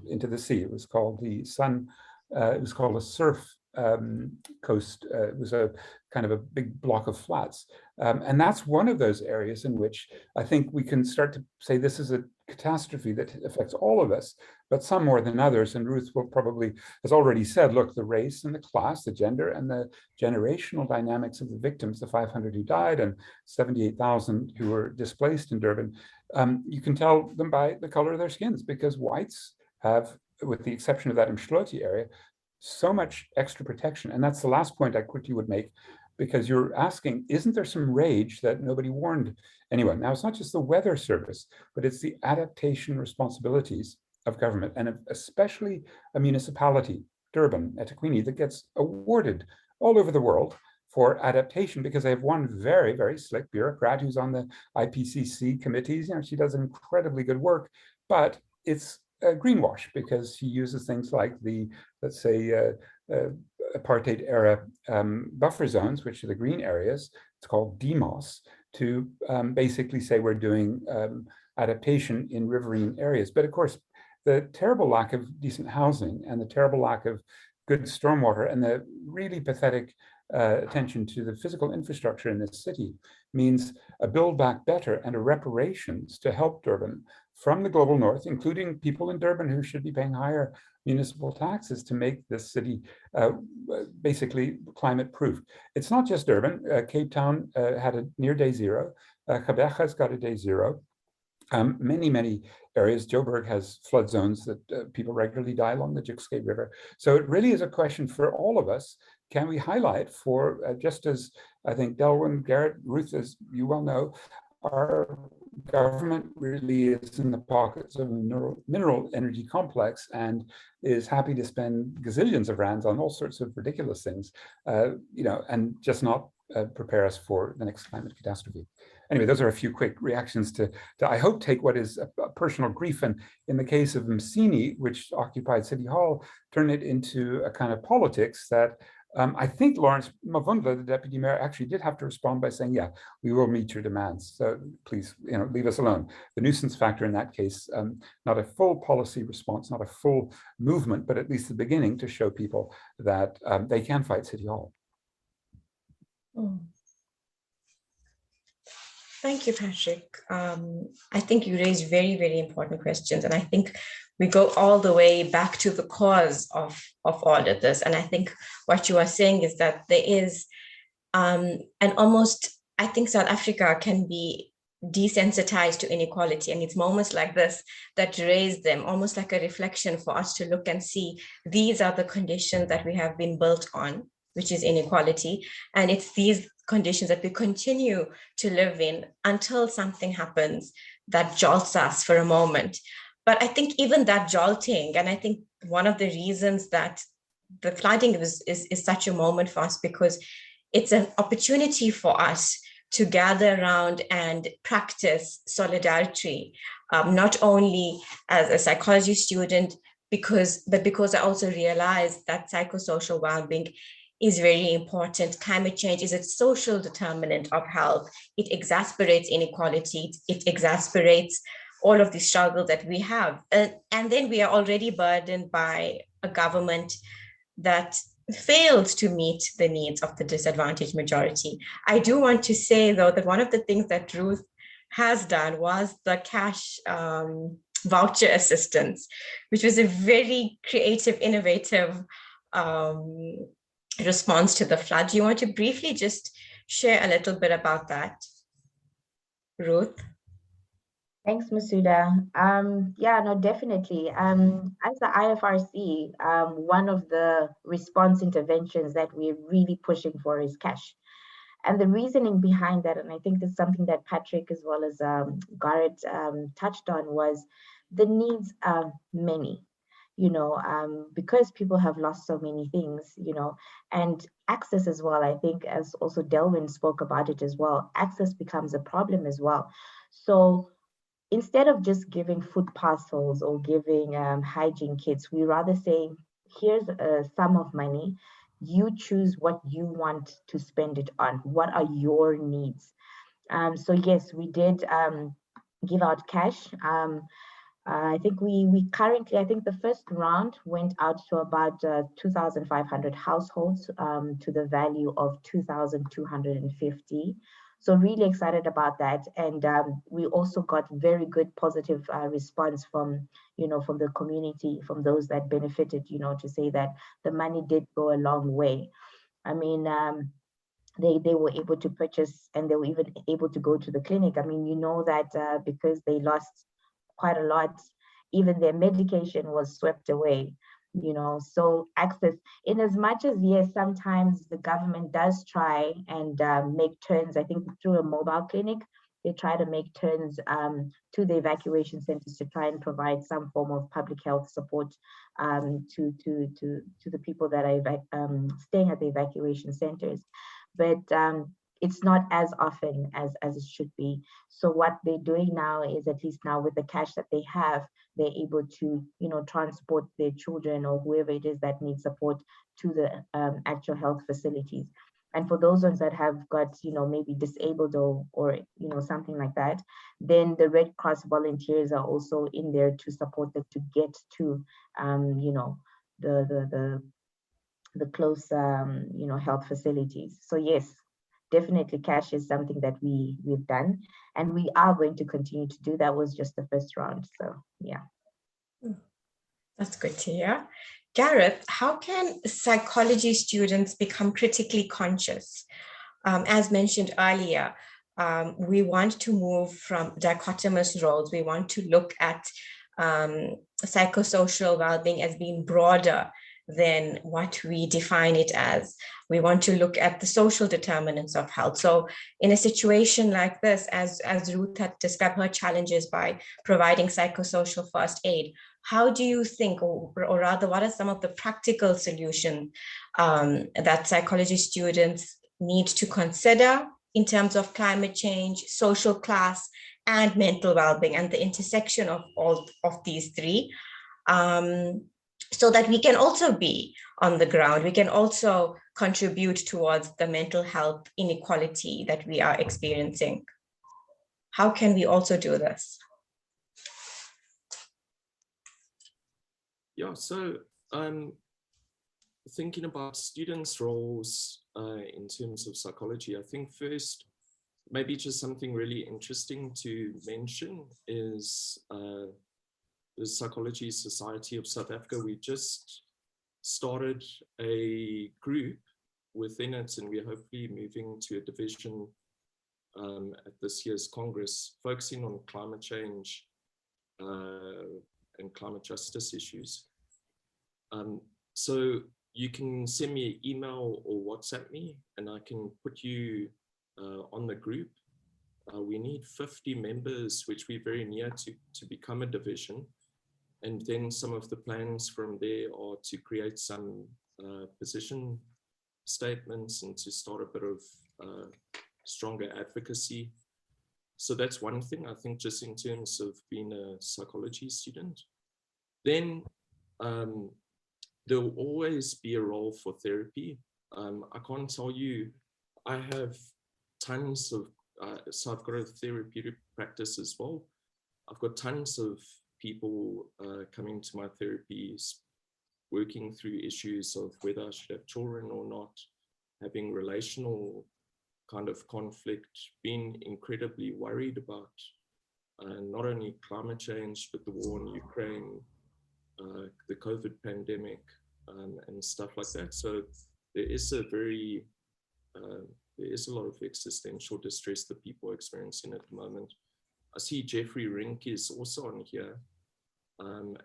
into the sea. It was called the Sun. It was called a surf coast. It was a kind of a big block of flats, and that's one of those areas in which I think we can start to say this is a catastrophe that affects all of us, but some more than others. And Ruth will probably, has already said, look, the race and the class, the gender and the generational dynamics of the victims, the 500 who died and 78,000 who were displaced in Durban, you can tell them by the color of their skins, because whites have, with the exception of that Mshloti area, so much extra protection. And that's the last point I quickly would make, because you're asking, isn't there some rage that nobody warned anyone? Now, it's not just the weather service, but it's the adaptation responsibilities of government, and especially a municipality, Durban, eThekwini, that gets awarded all over the world for adaptation because they have one very, very slick bureaucrat who's on the IPCC committees. You know, she does incredibly good work, but it's a greenwash because she uses things like the, let's say, apartheid era buffer zones, which are the green areas. It's called DMOS, to basically say we're doing adaptation in riverine areas. But of course, the terrible lack of decent housing and the terrible lack of good stormwater and the really pathetic attention to the physical infrastructure in this city means a Build Back Better and a reparations to help Durban from the global north, including people in Durban who should be paying higher municipal taxes to make this city basically climate proof. It's not just Durban. Cape Town had a near day zero. Gqeberha's got a day zero. Many areas. Joburg has flood zones that people regularly die along the Jukskei River. So it really is a question for all of us. Can we highlight for, just as I think Delwyn, Garret, Ruth, as you well know, our government really is in the pockets of a mineral energy complex and is happy to spend gazillions of rands on all sorts of ridiculous things, you know, and just not prepare us for the next climate catastrophe. Anyway, those are a few quick reactions to I hope, take what is a personal grief, and in the case of Msini, which occupied City Hall, turn it into a kind of politics that I think Lawrence Mavundla, the deputy mayor, actually did have to respond by saying, yeah, we will meet your demands. So please, you know, leave us alone. The nuisance factor in that case, not a full policy response, not a full movement, but at least the beginning to show people that they can fight City Hall. Thank you, Patrick. I think you raised very, very important questions. And I think we go all the way back to the cause of all of this. And I think what you are saying is that there is and almost, I think South Africa can be desensitized to inequality. And it's moments like this that raise them, almost like a reflection for us to look and see, these are the conditions that we have been built on, which is inequality. And it's these conditions that we continue to live in until something happens that jolts us for a moment. But I think even that jolting, and I think one of the reasons that the flooding is such a moment for us, because it's an opportunity for us to gather around and practice solidarity, not only as a psychology student, but because I also realized that psychosocial well-being is very important. Climate change is a social determinant of health. It exacerbates inequality. It exacerbates all of the struggle that we have. And then we are already burdened by a government that failed to meet the needs of the disadvantaged majority. I do want to say, though, that one of the things that Ruth has done was the cash voucher assistance, which was a very creative, innovative response to the flood. Do you want to briefly just share a little bit about that, Ruth? Thanks, Masuda. Yeah, no, definitely. As the IFRC, one of the response interventions that we're really pushing for is cash. And the reasoning behind that, and I think this is something that Patrick as well as Garret touched on, was the needs are many, you know, because people have lost so many things, you know, and access as well. I think, as also Delwyn spoke about it as well, access becomes a problem as well. So instead of just giving food parcels or giving hygiene kits, we rather say, here's a sum of money. You choose what you want to spend it on. What are your needs? So yes, we did give out cash. I think we currently, I think the first round went out to about 2,500 households to the value of 2,250. So really excited about that. And we also got very good positive response from, you know, from the community, from those that benefited, you know, to say that the money did go a long way. I mean, they were able to purchase, and they were even able to go to the clinic. I mean, you know that because they lost quite a lot, even their medication was swept away. you know, so access, in as much as, yes, sometimes the government does try and make turns, I think through a mobile clinic, they try to make turns to the evacuation centers to try and provide some form of public health support to the people that are staying at the evacuation centers. But it's not as often as it should be. So what they're doing now is, at least now with the cash that they have, they're able to, you know, transport their children or whoever it is that needs support to the actual health facilities. And for those ones that have got, you know, maybe disabled or you know, something like that, then the Red Cross volunteers are also in there to support them to get to, you know, the close, you know, health facilities. So yes, definitely cash is something that we've done, and we are going to continue to do. That was just the first round. So yeah. That's good to hear. Garret, how can psychology students become critically conscious? As mentioned earlier, we want to move from dichotomous roles. We want to look at psychosocial well-being as being broader than what we define it as. We want to look at the social determinants of health. So in a situation like this, as Ruth had described her challenges by providing psychosocial first aid, how do you think, or rather, what are some of the practical solutions that psychology students need to consider in terms of climate change, social class, and mental well-being, and the intersection of all of these three, so that we can also be on the ground, we can also contribute towards the mental health inequality that we are experiencing? How can we also do this? Yeah, so thinking about students' roles in terms of psychology, I think first, maybe just something really interesting to mention is the Psychology Society of South Africa. We just started a group within it, and we're hopefully moving to a division at this year's Congress, focusing on climate change and climate justice issues. So you can send me an email or WhatsApp me, and I can put you on the group. We need 50 members, which we're very near to become a division. And then some of the plans from there are to create some position statements and to start a bit of stronger advocacy. So that's one thing, I think, just in terms of being a psychology student. Then there will always be a role for therapy. I can't tell you, I have tons of, so I've got a therapeutic practice as well. I've got tons of people coming to my therapies, working through issues of whether I should have children or not, having relational kind of conflict, being incredibly worried about not only climate change, but the war in Ukraine, the COVID pandemic, and stuff like that. So there is a very, there is a lot of existential distress that people are experiencing at the moment. I see Jeffrey Rink is also on here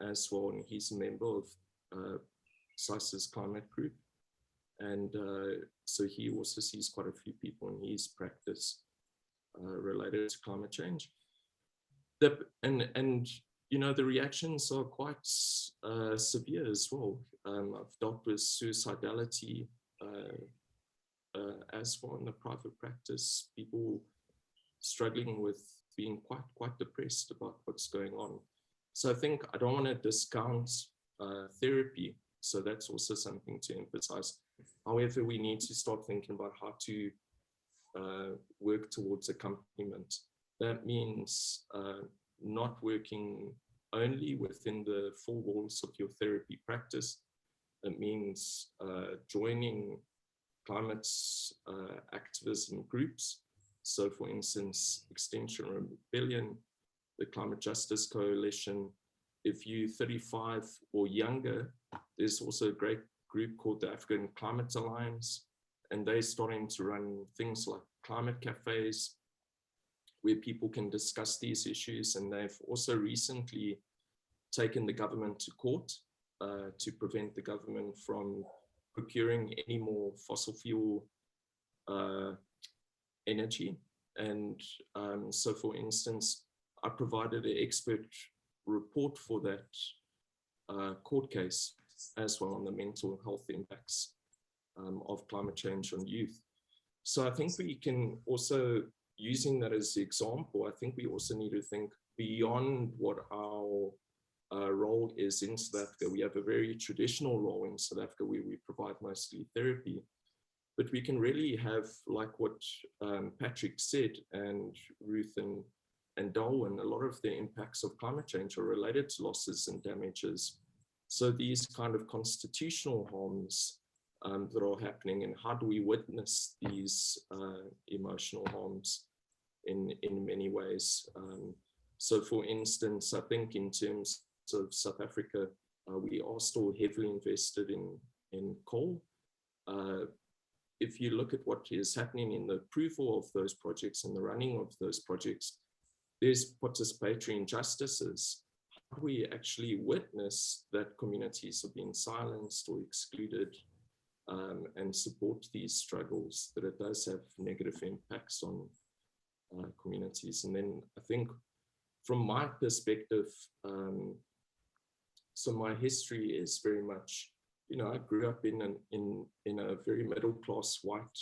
as well, and he's a member of PsySSA's climate group. And so he also sees quite a few people in his practice related to climate change. And you know, the reactions are quite severe as well. I've dealt with suicidality as well in the private practice, people struggling with being quite depressed about what's going on. So I think I don't want to discount therapy. So that's also something to emphasize. However, we need to start thinking about how to work towards accompaniment. That means not working only within the four walls of your therapy practice. It means joining climate activism groups. So for instance, Extinction Rebellion, the Climate Justice Coalition. If you're 35 or younger, there's also a great group called the African Climate Alliance, and they're starting to run things like climate cafes where people can discuss these issues. And they've also recently taken the government to court to prevent the government from procuring any more fossil fuel energy. And so, for instance, I provided an expert report for that court case as well on the mental health impacts of climate change on youth. So I think we can also, using that as an example, I think we also need to think beyond what our role is in South Africa. We have a very traditional role in South Africa where we provide mostly therapy, but we can really have, like what Patrick said, and Ruth and Delwyn, a lot of the impacts of climate change are related to losses and damages. So these kind of constitutional harms that are happening, and how do we witness these emotional harms in many ways. So for instance, I think in terms of South Africa, we are still heavily invested in coal. If you look at what is happening in the approval of those projects and the running of those projects, there's participatory injustices. How do we actually witness that communities are being silenced or excluded, and support these struggles, that it does have negative impacts on communities? And then I think from my perspective, so my history is very much, you know, I grew up in a very middle class white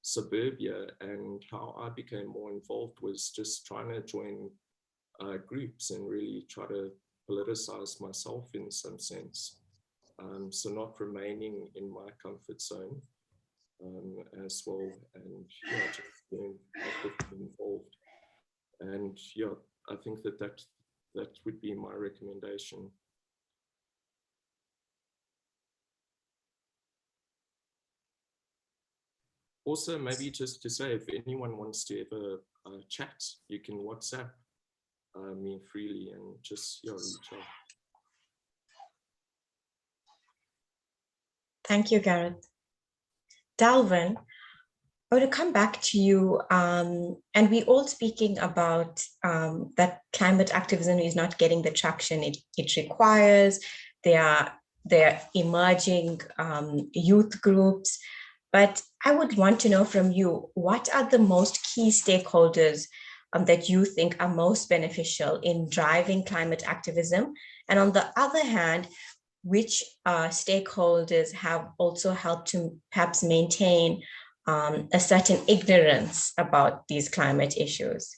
suburbia, and how I became more involved was just trying to join groups and really try to politicize myself in some sense. So not remaining in my comfort zone as well, and yeah, just being actively involved. And yeah, I think that would be my recommendation. Also, maybe just to say, if anyone wants to have a chat, you can WhatsApp me freely and just reach out. Thank you, Garret. Delwyn, I want to come back to you, and we're all speaking about that climate activism is not getting the traction it requires. There are emerging youth groups, but I would want to know from you, what are the most key stakeholders that you think are most beneficial in driving climate activism? And on the other hand, which stakeholders have also helped to perhaps maintain a certain ignorance about these climate issues?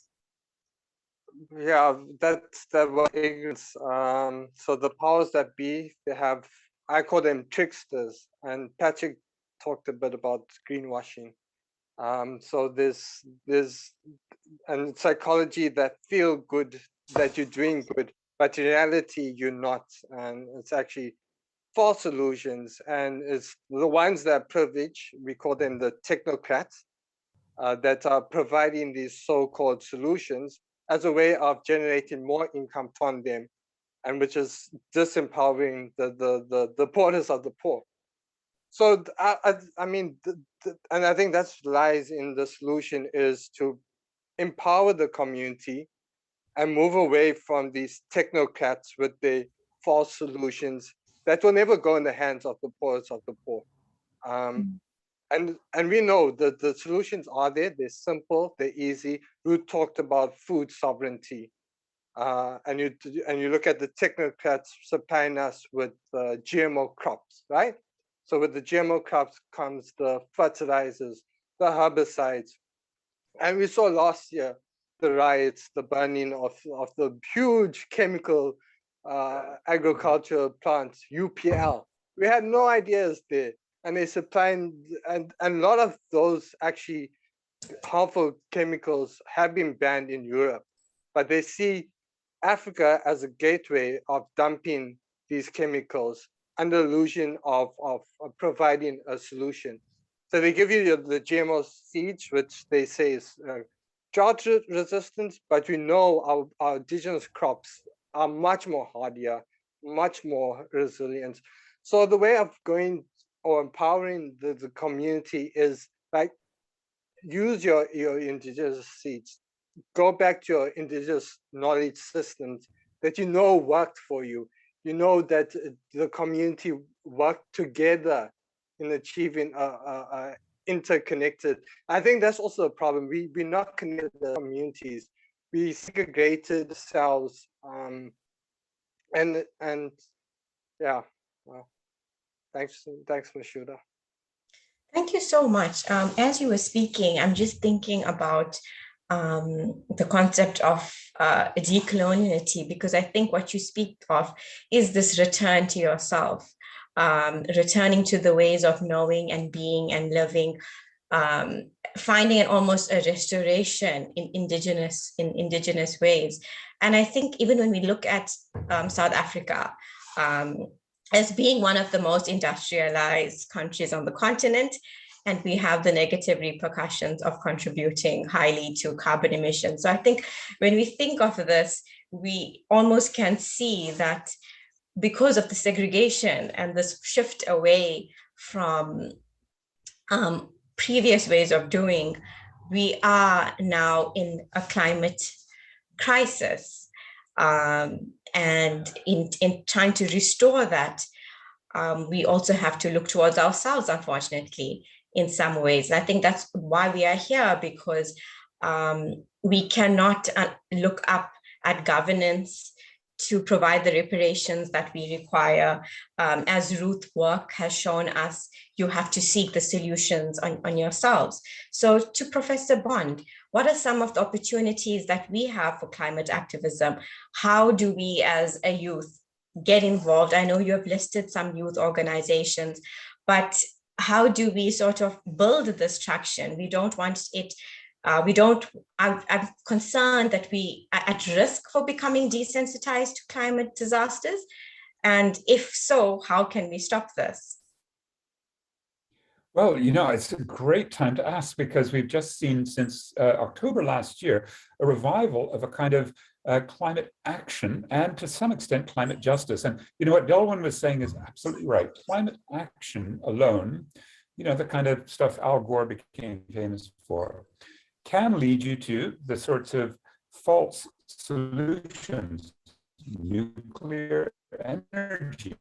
Yeah, that's what ignorance. So the powers that be, they have, I call them tricksters, and Patrick talked a bit about greenwashing. So there's and psychology that feel good that you're doing good, but in reality you're not, and it's actually false illusions. And it's the ones that are privileged, we call them the technocrats, that are providing these so-called solutions as a way of generating more income from them, and which is disempowering the poorest of the poor. So I mean, and I think that lies in the solution, is to empower the community and move away from these technocrats with their false solutions that will never go in the hands of the poorest of the poor. And we know that the solutions are there. They're simple. They're easy. Ruth talked about food sovereignty, and you look at the technocrats supplying us with GMO crops, right? So with the GMO crops comes the fertilizers, the herbicides, and we saw last year the riots, the burning of the huge chemical agricultural plants, UPL. We had no ideas there, and they supplying, and a lot of those actually harmful chemicals have been banned in Europe, but they see Africa as a gateway of dumping these chemicals under illusion of providing a solution. So they give you the GMO seeds, which they say is drought resistant, but we know our indigenous crops are much more hardier, much more resilient. So the way of going or empowering the community is like, use your indigenous seeds, go back to your indigenous knowledge systems that you know worked for you. you know that the community work together in achieving a interconnected. I think that's also a problem. We're not connected as communities. We segregated cells, and yeah. Well, thanks, Mashuda. Thank you so much. As you were speaking, I'm just thinking about the concept of decoloniality, because I think what you speak of is this return to yourself, returning to the ways of knowing and being and living, finding almost a restoration in indigenous ways. And I think even when we look at South Africa, as being one of the most industrialized countries on the continent, and we have the negative repercussions of contributing highly to carbon emissions. So I think when we think of this, we almost can see that because of the segregation and this shift away from previous ways of doing, we are now in a climate crisis. And in trying to restore that, we also have to look towards ourselves, unfortunately, in some ways. I think that's why we are here, because we cannot look up at governance to provide the reparations that we require. As Ruth work has shown us, you have to seek the solutions on yourselves. So to Professor Bond, what are some of the opportunities that we have for climate activism? How do we as a youth get involved? I know you have listed some youth organizations, but how do we sort of build this traction? We don't want it, I'm concerned that we are at risk for becoming desensitized to climate disasters. And if so, how can we stop this? Well, it's a great time to ask, because we've just seen since October last year a revival of a kind of climate action and to some extent climate justice. And what Delwyn was saying is absolutely right. Climate action alone, the kind of stuff Al Gore became famous for, can lead you to the sorts of false solutions: nuclear energy,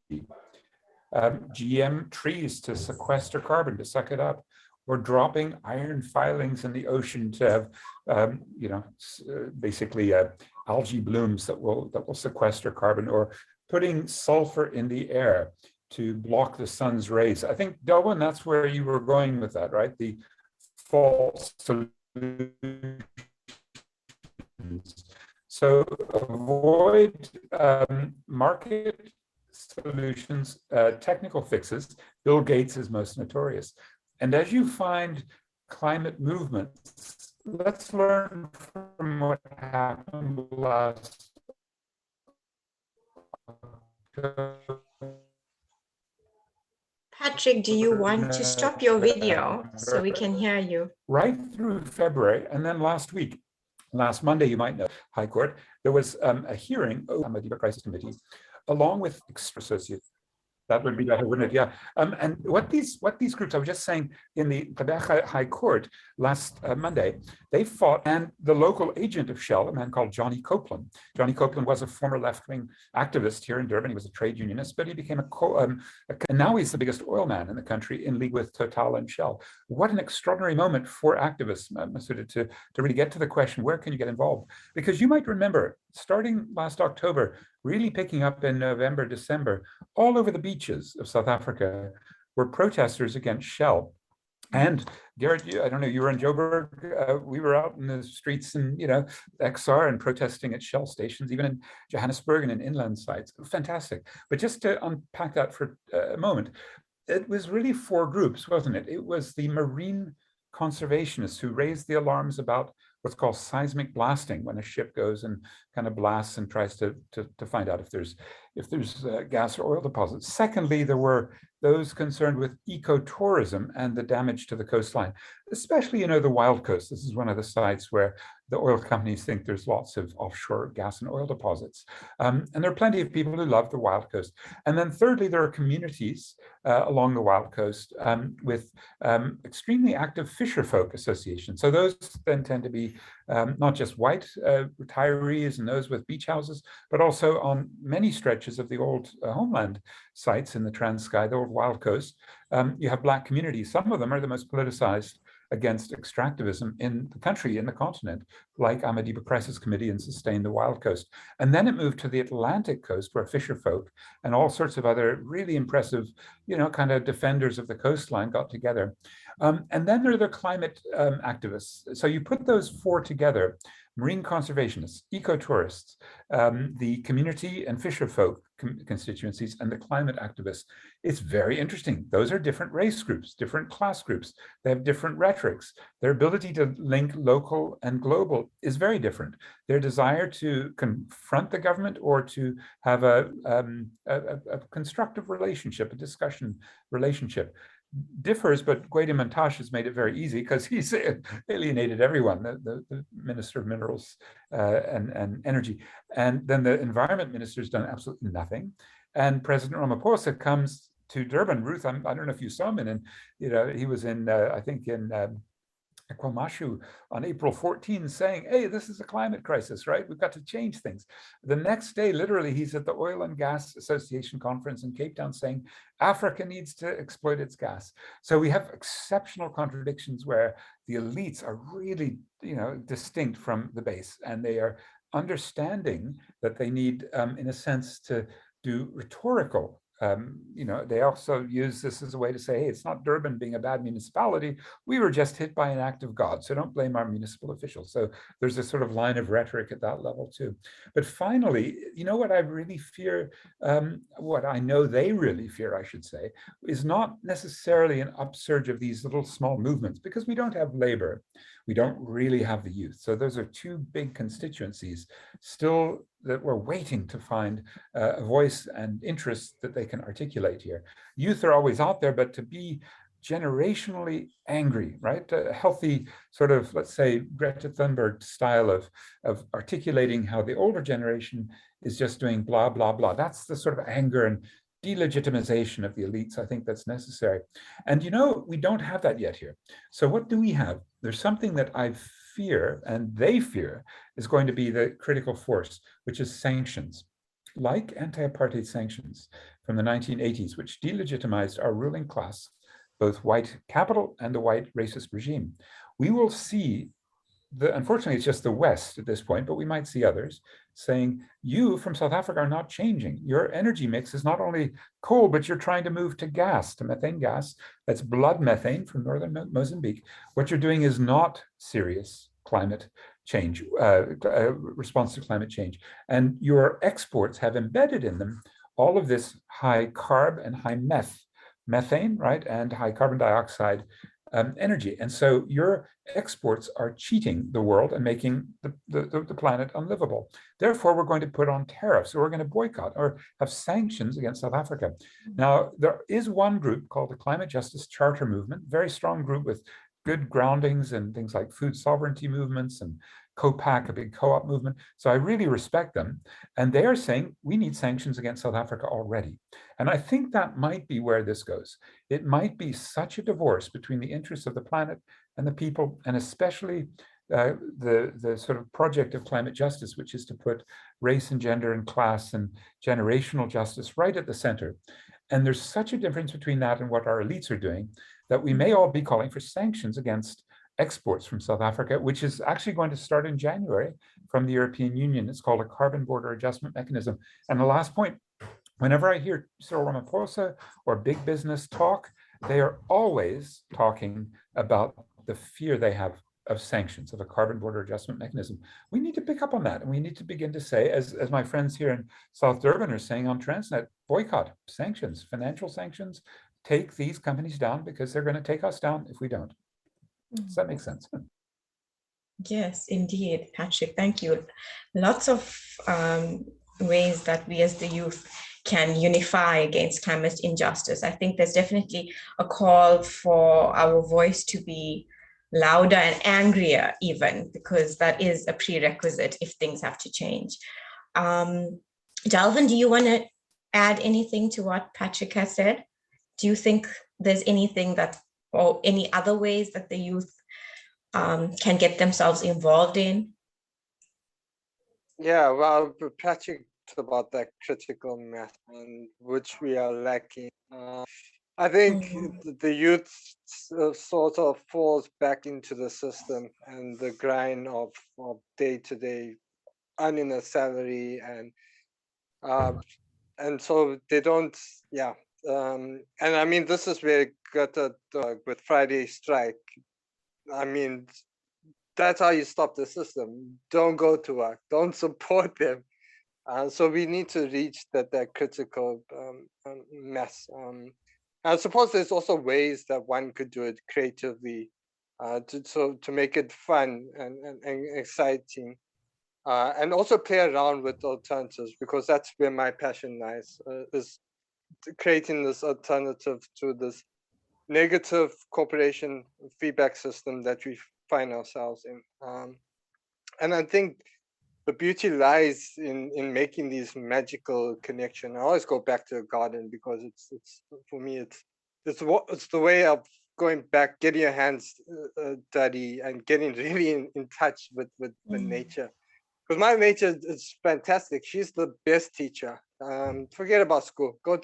GM trees to sequester carbon, to suck it up, or dropping iron filings in the ocean to have, basically algae blooms that will sequester carbon, or putting sulfur in the air to block the sun's rays. I think, Delwyn, that's where you were going with that, right? The false solutions. So avoid market solutions, technical fixes. Bill Gates is most notorious. And as you find climate movements, let's learn from what happened last October. Patrick, do you want to stop your video so we can hear you? Right through February, and then last Monday, you might know, High Court, there was a hearing on the Crisis Committee, along with associate. That would be better, wouldn't it? Yeah. And what these groups, I was just saying, in the High Court last Monday, they fought, and the local agent of Shell, a man called Johnny Copeland. Johnny Copeland was a former left-wing activist here in Durban. He was a trade unionist, but he became and now he's the biggest oil man in the country, in league with Total and Shell. What an extraordinary moment for activists, Masuda, to really get to the question, where can you get involved? Because you might remember, starting last October, really picking up in November, December, all over the beaches of South Africa were protesters against Shell. And Garret, I don't know, you were in Joburg. We were out in the streets in, XR and protesting at Shell stations, even in Johannesburg and in inland sites. Fantastic. But just to unpack that for a moment, it was really four groups, wasn't it? It was the marine conservationists who raised the alarms about what's called seismic blasting, when a ship goes and kind of blasts and tries to find out if there's gas or oil deposits. Secondly, there were those concerned with ecotourism and the damage to the coastline, especially, the Wild Coast. This is one of the sites where the oil companies think there's lots of offshore gas and oil deposits. And there are plenty of people who love the Wild Coast. And then thirdly, there are communities along the Wild Coast with extremely active fisherfolk associations. So those then tend to be not just white retirees and those with beach houses, but also on many stretches of the old homeland sites in the Transkei, the old Wild Coast, you have Black communities. Some of them are the most politicized against extractivism in the country, in the continent, like Amadiba Crisis Committee and Sustain the Wild Coast. And then it moved to the Atlantic coast, where fisherfolk and all sorts of other really impressive, kind of defenders of the coastline got together. And then there are the climate activists. So you put those four together: marine conservationists, ecotourists, the community and fisherfolk constituencies, and the climate activists. It's very interesting. Those are different race groups, different class groups. They have different rhetorics. Their ability to link local and global is very different. Their desire to confront the government or to have a constructive relationship, a discussion relationship, differs, but Gwede Mantashe has made it very easy because he's alienated everyone, the Minister of Minerals and Energy. And then the Environment Minister's done absolutely nothing. And President Ramaphosa comes to Durban. Ruth, I don't know if you saw him, and he was in, I think in KwaMashu on April 14 saying, hey, this is a climate crisis, right? We've got to change things. The next day, literally, he's at the Oil and Gas Association conference in Cape Town saying, Africa needs to exploit its gas. So we have exceptional contradictions where the elites are really, distinct from the base, and they are understanding that they need, in a sense, to do rhetorical. They also use this as a way to say, hey, it's not Durban being a bad municipality. We were just hit by an act of God, so don't blame our municipal officials. So there's a sort of line of rhetoric at that level too. But finally, what I really fear, what I know they really fear, I should say, is not necessarily an upsurge of these little small movements, because we don't have labor. We don't really have the youth. So those are two big constituencies still that we're waiting to find a voice and interest that they can articulate here. Youth are always out there, but to be generationally angry, right? A healthy sort of, let's say, Greta Thunberg style of articulating how the older generation is just doing blah, blah, blah. That's the sort of anger and delegitimization of the elites, I think that's necessary. And we don't have that yet here. So what do we have? There's something that I fear, and they fear, is going to be the critical force, which is sanctions, like anti-apartheid sanctions from the 1980s, which delegitimized our ruling class, both white capital and the white racist regime. We will see unfortunately, it's just the West at this point, but we might see others saying, you from South Africa are not changing. Your energy mix is not only coal, but you're trying to move to gas, to methane gas. That's blood methane from northern Mozambique. What you're doing is not serious climate change, response to climate change. And your exports have embedded in them all of this high carb and high methane, right, and high carbon dioxide energy. And so your exports are cheating the world and making the planet unlivable. Therefore, we're going to put on tariffs, or we're going to boycott or have sanctions against South Africa. Now, there is one group called the Climate Justice Charter Movement, very strong group with good groundings in things like food sovereignty movements and COPAC, a big co-op movement. So I really respect them. And they are saying we need sanctions against South Africa already. And I think that might be where this goes. It might be such a divorce between the interests of the planet and the people, and especially the sort of project of climate justice, which is to put race and gender and class and generational justice right at the center. And there's such a difference between that and what our elites are doing that we may all be calling for sanctions against exports from South Africa, which is actually going to start in January from the European Union. It's called a carbon border adjustment mechanism. And the last point, whenever I hear Cyril Ramaphosa or big business talk, they are always talking about the fear they have of sanctions, of a carbon border adjustment mechanism. We need to pick up on that, and we need to begin to say, as my friends here in South Durban are saying on Transnet, boycott, sanctions, financial sanctions, take these companies down because they're going to take us down if we don't. Does that make sense? Yes, indeed, Patrick, thank you. Lots of ways that we as the youth can unify against climate injustice. I think there's definitely a call for our voice to be louder and angrier even, because that is a prerequisite if things have to change. Delwyn, do you want to add anything to what Patrick has said? Do you think there's anything that, or any other ways that the youth can get themselves involved in? Yeah, well, Patrick talked about that critical mass, and which we are lacking. I think the youth sort of falls back into the system and the grind of day-to-day earning a salary, and so they don't, yeah. And I mean, this is where Greta with Friday strike, I mean, that's how you stop the system. Don't go to work, don't support them. So we need to reach that critical mass. I suppose there's also ways that one could do it creatively, to make it fun and exciting, and also play around with alternatives, because that's where my passion lies, is creating this alternative to this negative corporation feedback system that we find ourselves in. And I think the beauty lies in making these magical connections. I always go back to a garden, because it's for me, it's the way of going back, getting your hands dirty and getting really in touch with nature. Because my nature is fantastic. She's the best teacher. Forget about school. Go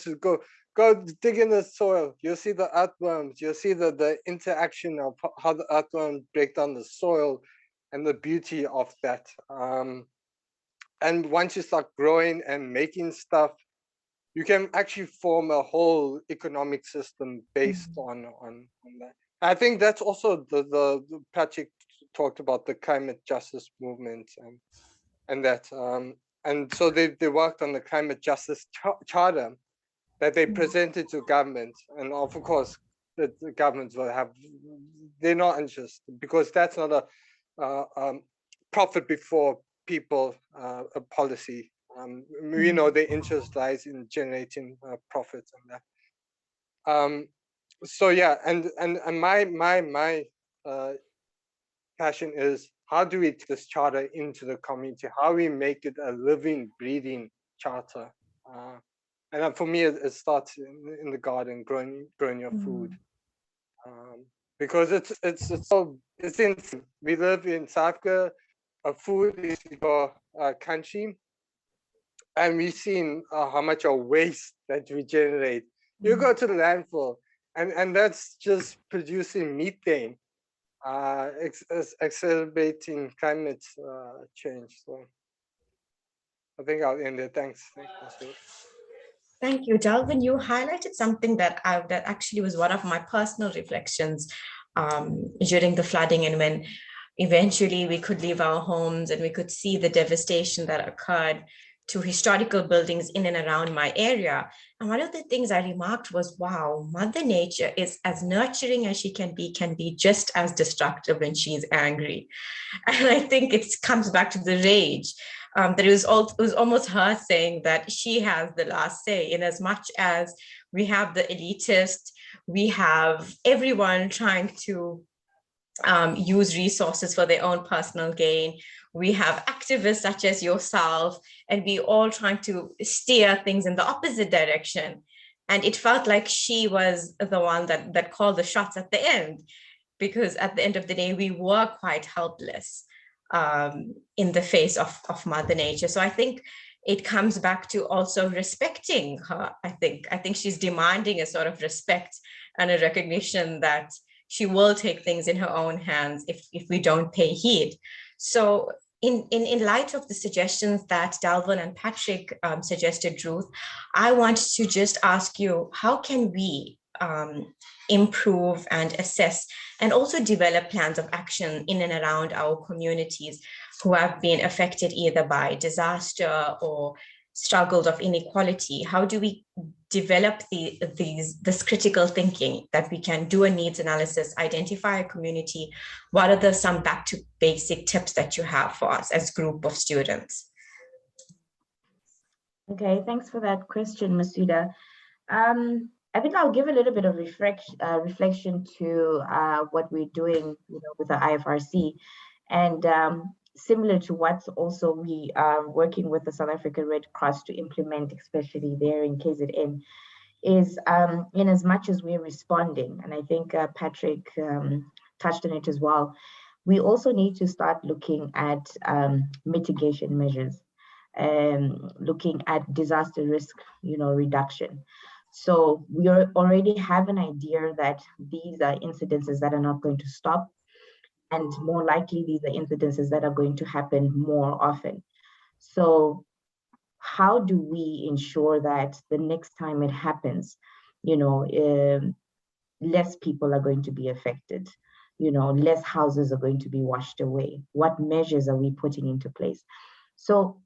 dig in the soil. You'll see the earthworms. You'll see the interaction of how the earthworms break down the soil and the beauty of that. And once you start growing and making stuff, you can actually form a whole economic system based on that. I think that's also the Patrick talked about the climate justice movement and that. And so they worked on the climate justice charter that they presented to government, and of course the governments will have, they're not interested, because that's not a profit before people a policy. We know their interest lies in generating profits and that. So yeah, and my passion is, how do we take this charter into the community? How we make it a living, breathing charter? And for me, it starts in the garden, growing your food, because it's in. We live in South Africa. Food is your country, and we've seen how much of waste that we generate. You go to the landfill, and that's just producing methane, exacerbating climate change. So I think I'll end it. Thanks. Thank you, Delwyn. You highlighted something that actually was one of my personal reflections during the flooding, and when eventually we could leave our homes and we could see the devastation that occurred to historical buildings in and around my area. And one of the things I remarked was, wow, Mother Nature is as nurturing as she can be just as destructive when she's angry. And I think it comes back to the rage. That it was almost her saying that she has the last say, in as much as we have the elitist, we have everyone trying to use resources for their own personal gain. We have activists such as yourself, and we all trying to steer things in the opposite direction. And it felt like she was the one that called the shots at the end, because at the end of the day, we were quite helpless in the face of Mother Nature. So I think it comes back to also respecting her. I think she's demanding a sort of respect and a recognition that she will take things in her own hands if we don't pay heed. So in light of the suggestions that Delwyn and Patrick suggested, Ruth, I want to just ask you, how can we improve and assess and also develop plans of action in and around our communities who have been affected either by disaster or struggles of inequality? How do we develop this critical thinking that we can do a needs analysis, identify a community? What are some back to basic tips that you have for us as a group of students? Okay, thanks for that question, Masuda. I think I'll give a little bit of reflection to what we're doing, with the IFRC, and similar to what also we are working with the South African Red Cross to implement, especially there in KZN, is in as much as we're responding, and I think Patrick touched on it as well, we also need to start looking at mitigation measures and looking at disaster risk, reduction. So we already have an idea that these are incidences that are not going to stop, and more likely these are incidences that are going to happen more often. So how do we ensure that the next time it happens, less people are going to be affected, less houses are going to be washed away? What measures are we putting into place? So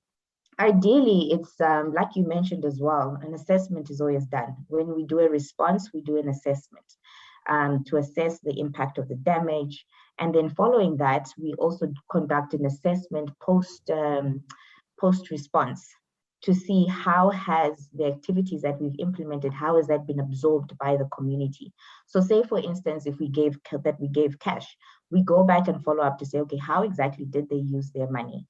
ideally, it's like you mentioned as well, an assessment is always done. When we do a response, we do an assessment to assess the impact of the damage. And then following that, we also conduct an assessment post-response to see how has the activities that we've implemented, how has that been absorbed by the community? So say, for instance, if we gave cash, we go back and follow up to say, okay, how exactly did they use their money?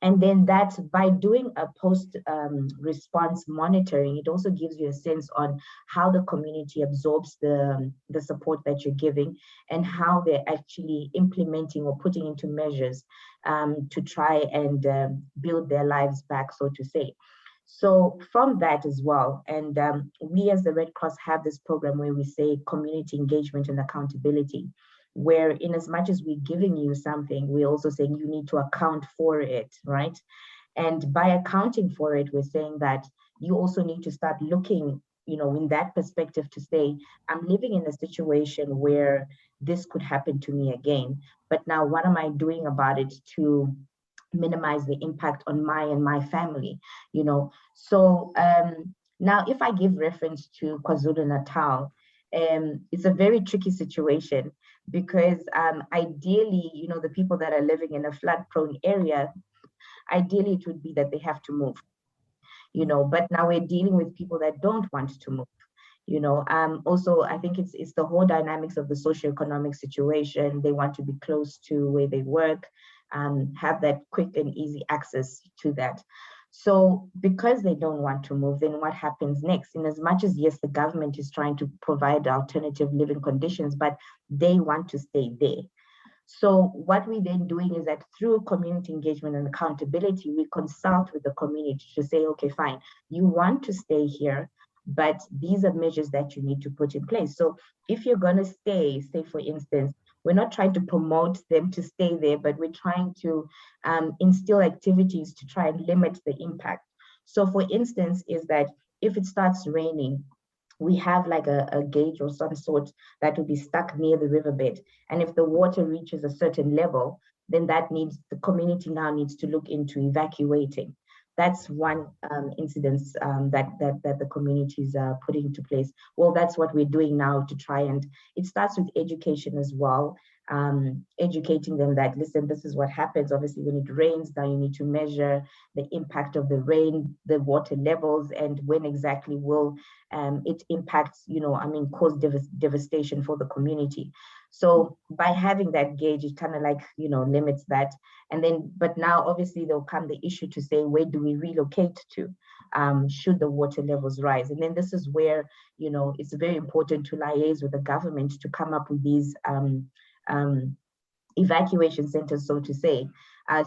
And then that, by doing a post-response monitoring, it also gives you a sense on how the community absorbs the support that you're giving, and how they're actually implementing or putting into measures to try and build their lives back, so to say. So from that as well, and we as the Red Cross have this program where we say community engagement and accountability, where in as much as we're giving you something, we're also saying you need to account for it, right? And by accounting for it, we're saying that you also need to start looking, in that perspective, to say, I'm living in a situation where this could happen to me again, but now what am I doing about it to minimize the impact on my family, So now if I give reference to KwaZulu-Natal, it's a very tricky situation, because ideally, the people that are living in a flood-prone area, ideally it would be that they have to move, but now we're dealing with people that don't want to move. Also, I think it's the whole dynamics of the socioeconomic situation. They want to be close to where they work, have that quick and easy access to that. So because they don't want to move, then what happens next? In as much as, yes, the government is trying to provide alternative living conditions, but they want to stay there. So what we're then doing is that through community engagement and accountability, we consult with the community to say, okay, fine, you want to stay here, but these are measures that you need to put in place. So if you're going to stay, say, for instance, we're not trying to promote them to stay there, but we're trying to instill activities to try and limit the impact. So for instance, is that if it starts raining, we have like a gauge or some sort that will be stuck near the riverbed. And if the water reaches a certain level, then the community now needs to look into evacuating. That's one incidence that the communities are putting into place. Well, that's what we're doing now to try, and it starts with education as well, educating them that, listen, this is what happens. Obviously, when it rains, now you need to measure the impact of the rain, the water levels, and when exactly will it impacts, cause devastation for the community. So by having that gauge, it kind of like, limits that. And then, but now obviously there'll come the issue to say, where do we relocate to, should the water levels rise? And then this is where, it's very important to liaise with the government to come up with these evacuation centers, so to say.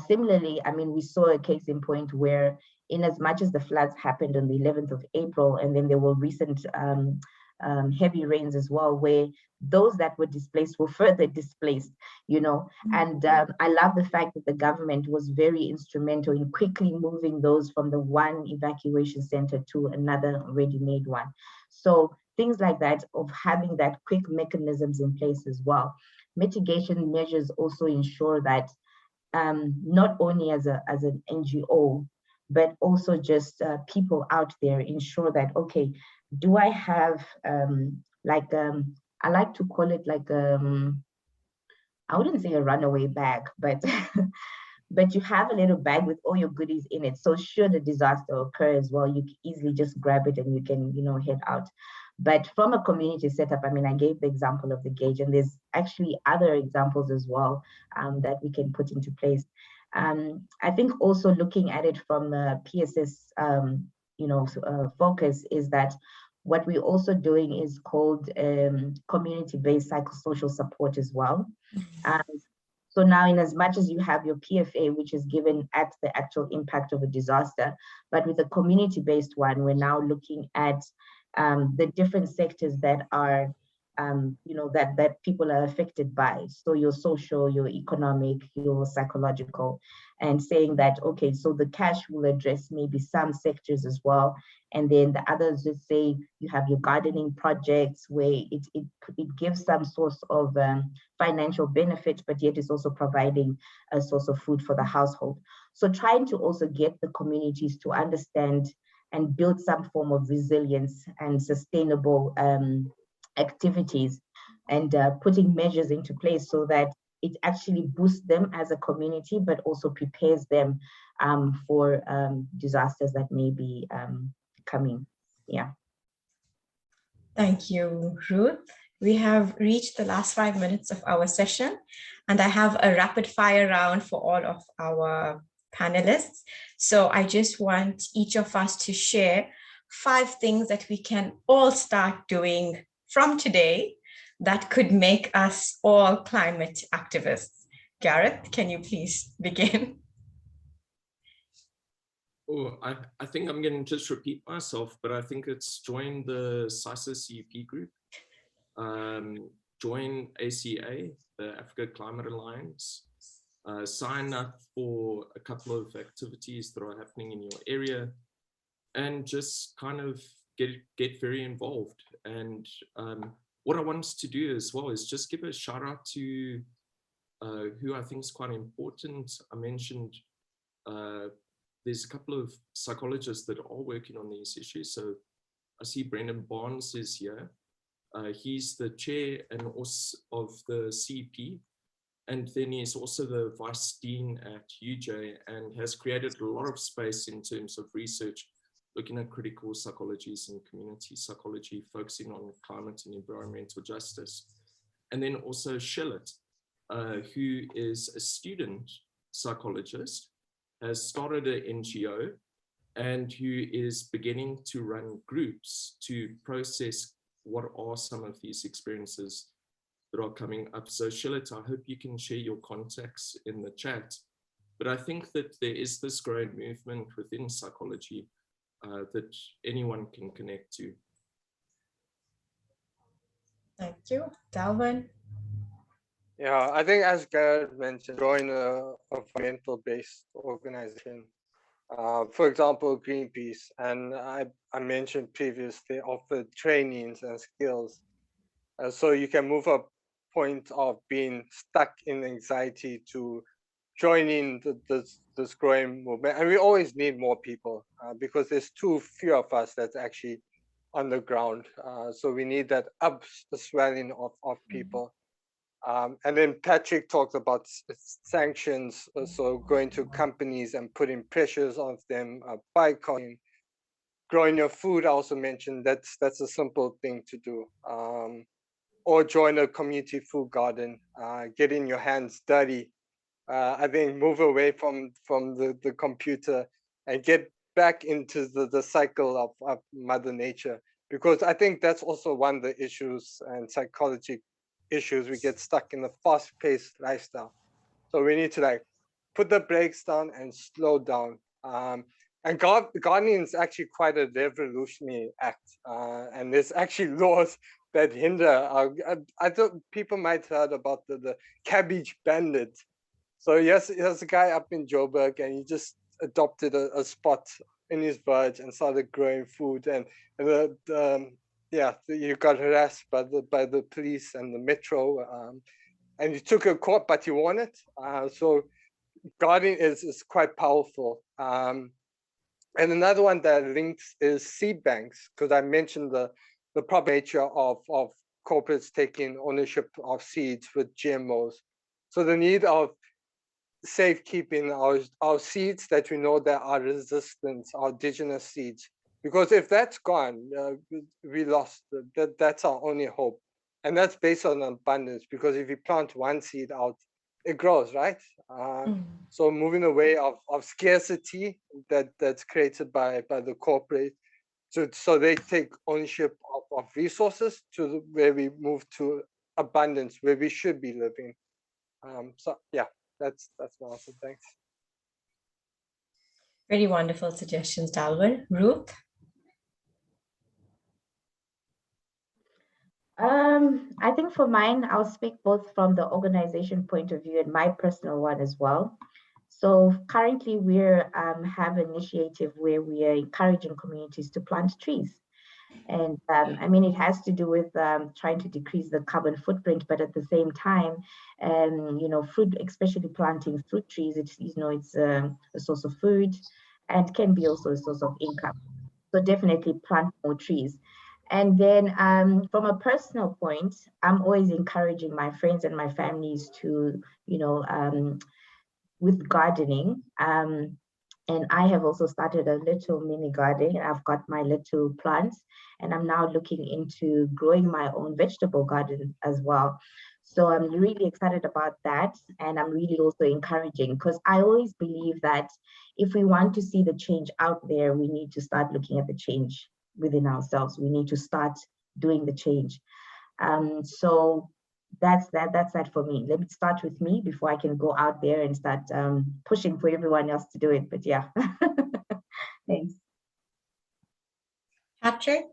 Similarly, we saw a case in point where, in as much as the floods happened on the 11th of April, and then there were recent heavy rains as well, where those that were displaced were further displaced, and I love the fact that the government was very instrumental in quickly moving those from the one evacuation center to another ready-made one. So things like that, of having that quick mechanisms in place as well. Mitigation measures also ensure that not only as an NGO, but also just people out there ensure that, okay, do I have I like to call it like I wouldn't say a runaway bag, but but you have a little bag with all your goodies in it. So should a disaster occur as well, you can easily just grab it and you can, head out. But from a community setup, I mean, I gave the example of the gauge, and there's actually other examples as well that we can put into place. I think also looking at it from the PSS, focus is that what we're also doing is called community-based psychosocial support as well. So now, in as much as you have your PFA, which is given at the actual impact of a disaster, but with a community-based one, we're now looking at the different sectors that are, that people are affected by. So your social, your economic, your psychological, and saying that, okay, so the cash will address maybe some sectors as well. And then the others just say you have your gardening projects where it gives some source of financial benefit, but yet it's also providing a source of food for the household. So trying to also get the communities to understand and build some form of resilience and sustainable activities, and putting measures into place so that it actually boosts them as a community, but also prepares them for disasters that may be coming. Yeah. Thank you, Ruth. We have reached the last 5 minutes of our session, and I have a rapid fire round for all of our panelists. So I just want each of us to share 5 things that we can all start doing from today that could make us all climate activists. Garret, can you please begin? Oh, I think I'm going to just repeat myself, but I think it's join the PsySSA CUP group, join ACA, the Africa Climate Alliance, sign up for a couple of activities that are happening in your area, and just kind of get very involved. And what I want us to do as well is just give a shout out to who I think is quite important. I mentioned there's a couple of psychologists that are working on these issues. So I see Brendan Barnes is here. He's the chair and also of the CP, and then he's also the vice dean at UJ, and has created a lot of space in terms of research, looking at critical psychologies and community psychology, focusing on climate and environmental justice. And then also Shillett, who is a student psychologist, has started an NGO, and who is beginning to run groups to process what are some of these experiences that are coming up. So Shillett, I hope you can share your contacts in the chat. But I think that there is this growing movement within psychology that anyone can connect to. Thank you. Delwyn? Yeah, I think as Garret mentioned, join a environmental-based organization. For example, Greenpeace, and I mentioned previously, they offer trainings and skills. So you can move a point of being stuck in anxiety to joining this growing movement. And we always need more people because there's too few of us that's actually on the ground. So we need that upswelling of people. And then Patrick talked about sanctions, so going to companies and putting pressures on them, boycotting, growing your food. I also mentioned that's a simple thing to do. Or join a community food garden, getting your hands dirty. I think move away from the computer and get back into the cycle of Mother Nature, because I think that's also one of the issues and psychology issues. We get stuck in the fast-paced lifestyle, so we need to like put the brakes down and slow down. And gardening is actually quite a revolutionary act, and there's actually laws that hinder. I thought people might have heard about the cabbage bandit. So yes, there's a guy up in Joburg, and he just adopted a spot in his verge and started growing food, and you got harassed by the police and the metro, and he took a court, but he won it. So gardening is quite powerful. And another one that links is seed banks, because I mentioned the proper nature of corporates taking ownership of seeds with GMOs. So the need of safekeeping our seeds that we know that are resistant, our indigenous seeds, Because if that's gone, we lost. That's our only hope. And that's based on abundance, because if you plant one seed out, it grows, right? So moving away of scarcity that's created by the corporate, so they take ownership of resources to where we move to abundance, where we should be living. So yeah, that's my answer. Thanks. Very wonderful suggestions, Delwyn. Ruth? I think for mine, I'll speak both from the organization point of view and my personal one as well. So currently we have an initiative where we are encouraging communities to plant trees. And I mean, it has to do with trying to decrease the carbon footprint, but at the same time, you know, fruit, especially planting fruit trees, it's, you know, it's a source of food and can be also a source of income. So definitely plant more trees. And then from a personal point, I'm always encouraging my friends and my families to, you know, with gardening. And I have also started a little mini garden. I've got my little plants, and I'm now looking into growing my own vegetable garden as well. So I'm really excited about that. And I'm really also encouraging, because I always believe that if we want to see the change out there, we need to start looking at the change within ourselves. We need to start doing the change. So that's that for me. Let me start with me before I can go out there and start pushing for everyone else to do it. But yeah, thanks. Patrick?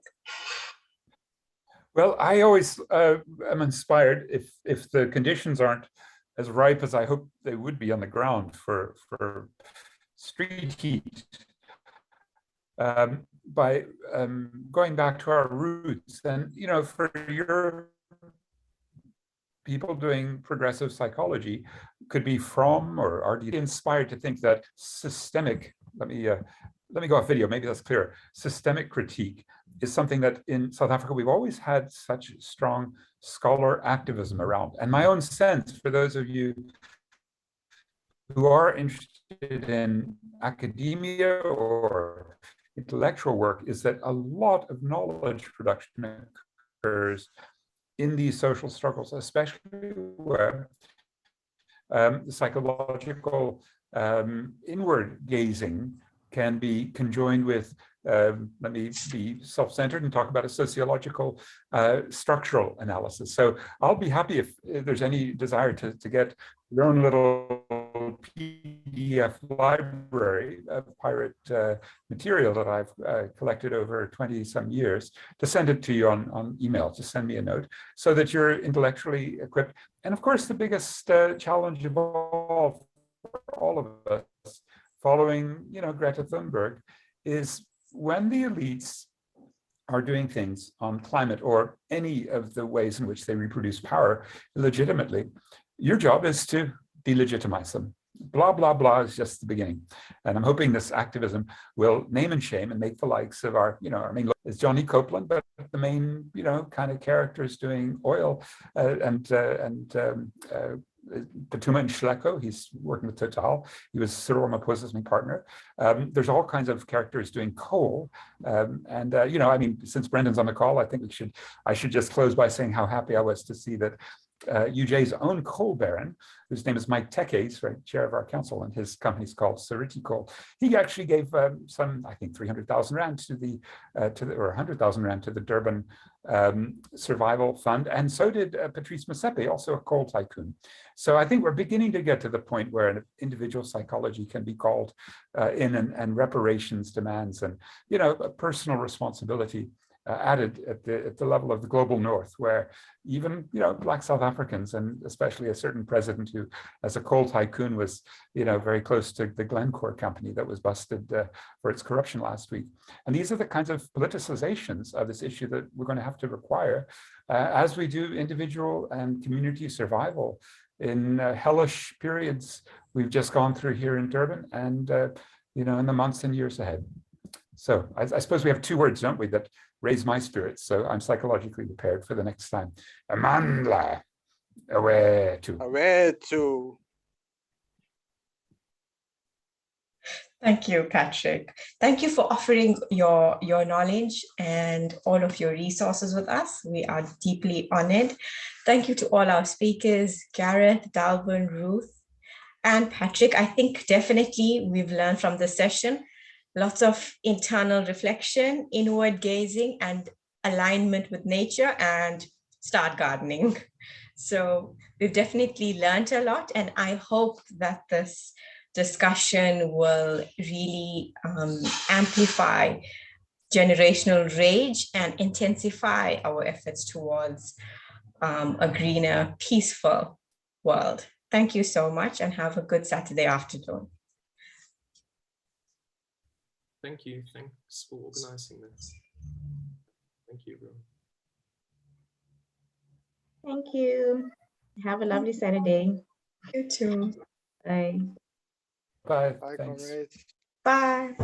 Well, I always am inspired if the conditions aren't as ripe as I hope they would be on the ground for street heat. By going back to our roots, and you know, for your people doing progressive psychology, could be from or are inspired to think that systemic, let me go off video, maybe that's clearer. Systemic critique is something that in South Africa we've always had such strong scholar activism around. And my own sense, for those of you who are interested in academia or intellectual work, is that a lot of knowledge production occurs in these social struggles, especially where the psychological inward gazing can be conjoined with, let me be self-centered and talk about a sociological structural analysis. So I'll be happy if there's any desire to get your own little PDF library of pirate material that I've collected over 20 some years, to send it to you on email. Just send me a note so that you're intellectually equipped. And of course, the biggest challenge of all for all of us, following, you know, Greta Thunberg, is when the elites are doing things on climate or any of the ways in which they reproduce power legitimately, your job is to delegitimize them. Blah, blah, blah is just the beginning. And I'm hoping this activism will name and shame and make the likes of our, you know, I mean, it's Johnny Copeland, but the main, you know, kind of characters doing oil and Patuma and Schlecko, he's working with Total. He was Cyril Ramaphosa's main partner. There's all kinds of characters doing coal. You know, I mean, since Brendan's on the call, I think I should just close by saying how happy I was to see that UJ's own coal baron, whose name is Mike Tekes, right, chair of our council, and his company's called Sariti Coal. He actually gave some, I think, 300,000 rand or 100,000 rand to the Durban Survival Fund, and so did Patrice Motsepe, also a coal tycoon. So I think we're beginning to get to the point where an individual psychology can be called in, and reparations demands, and, you know, a personal responsibility added at the level of the global north, where even, you know, Black South Africans, and especially a certain president who, as a coal tycoon, was, you know, very close to the Glencore company that was busted for its corruption last week. And these are the kinds of politicizations of this issue that we're going to have to require as we do individual and community survival in hellish periods we've just gone through here in Durban, and you know, in the months and years ahead. So I suppose we have two words, don't we, that raise my spirits. So I'm psychologically prepared for the next time. Amandla, away to. Away to. Thank you, Patrick. Thank you for offering your knowledge and all of your resources with us. We are deeply honored. Thank you to all our speakers, Garret, Delwyn, Ruth, and Patrick. I think definitely we've learned from this session, lots of internal reflection, inward gazing, and alignment with nature, and start gardening. So we've definitely learned a lot, and I hope that this discussion will really amplify generational rage and intensify our efforts towards a greener, peaceful world. Thank you so much and have a good Saturday afternoon. Thank you. Thanks for organizing this. Thank you, everyone. Thank you. Have a lovely Saturday. You too. Bye. Bye. Bye, Thanks. comrades. Bye.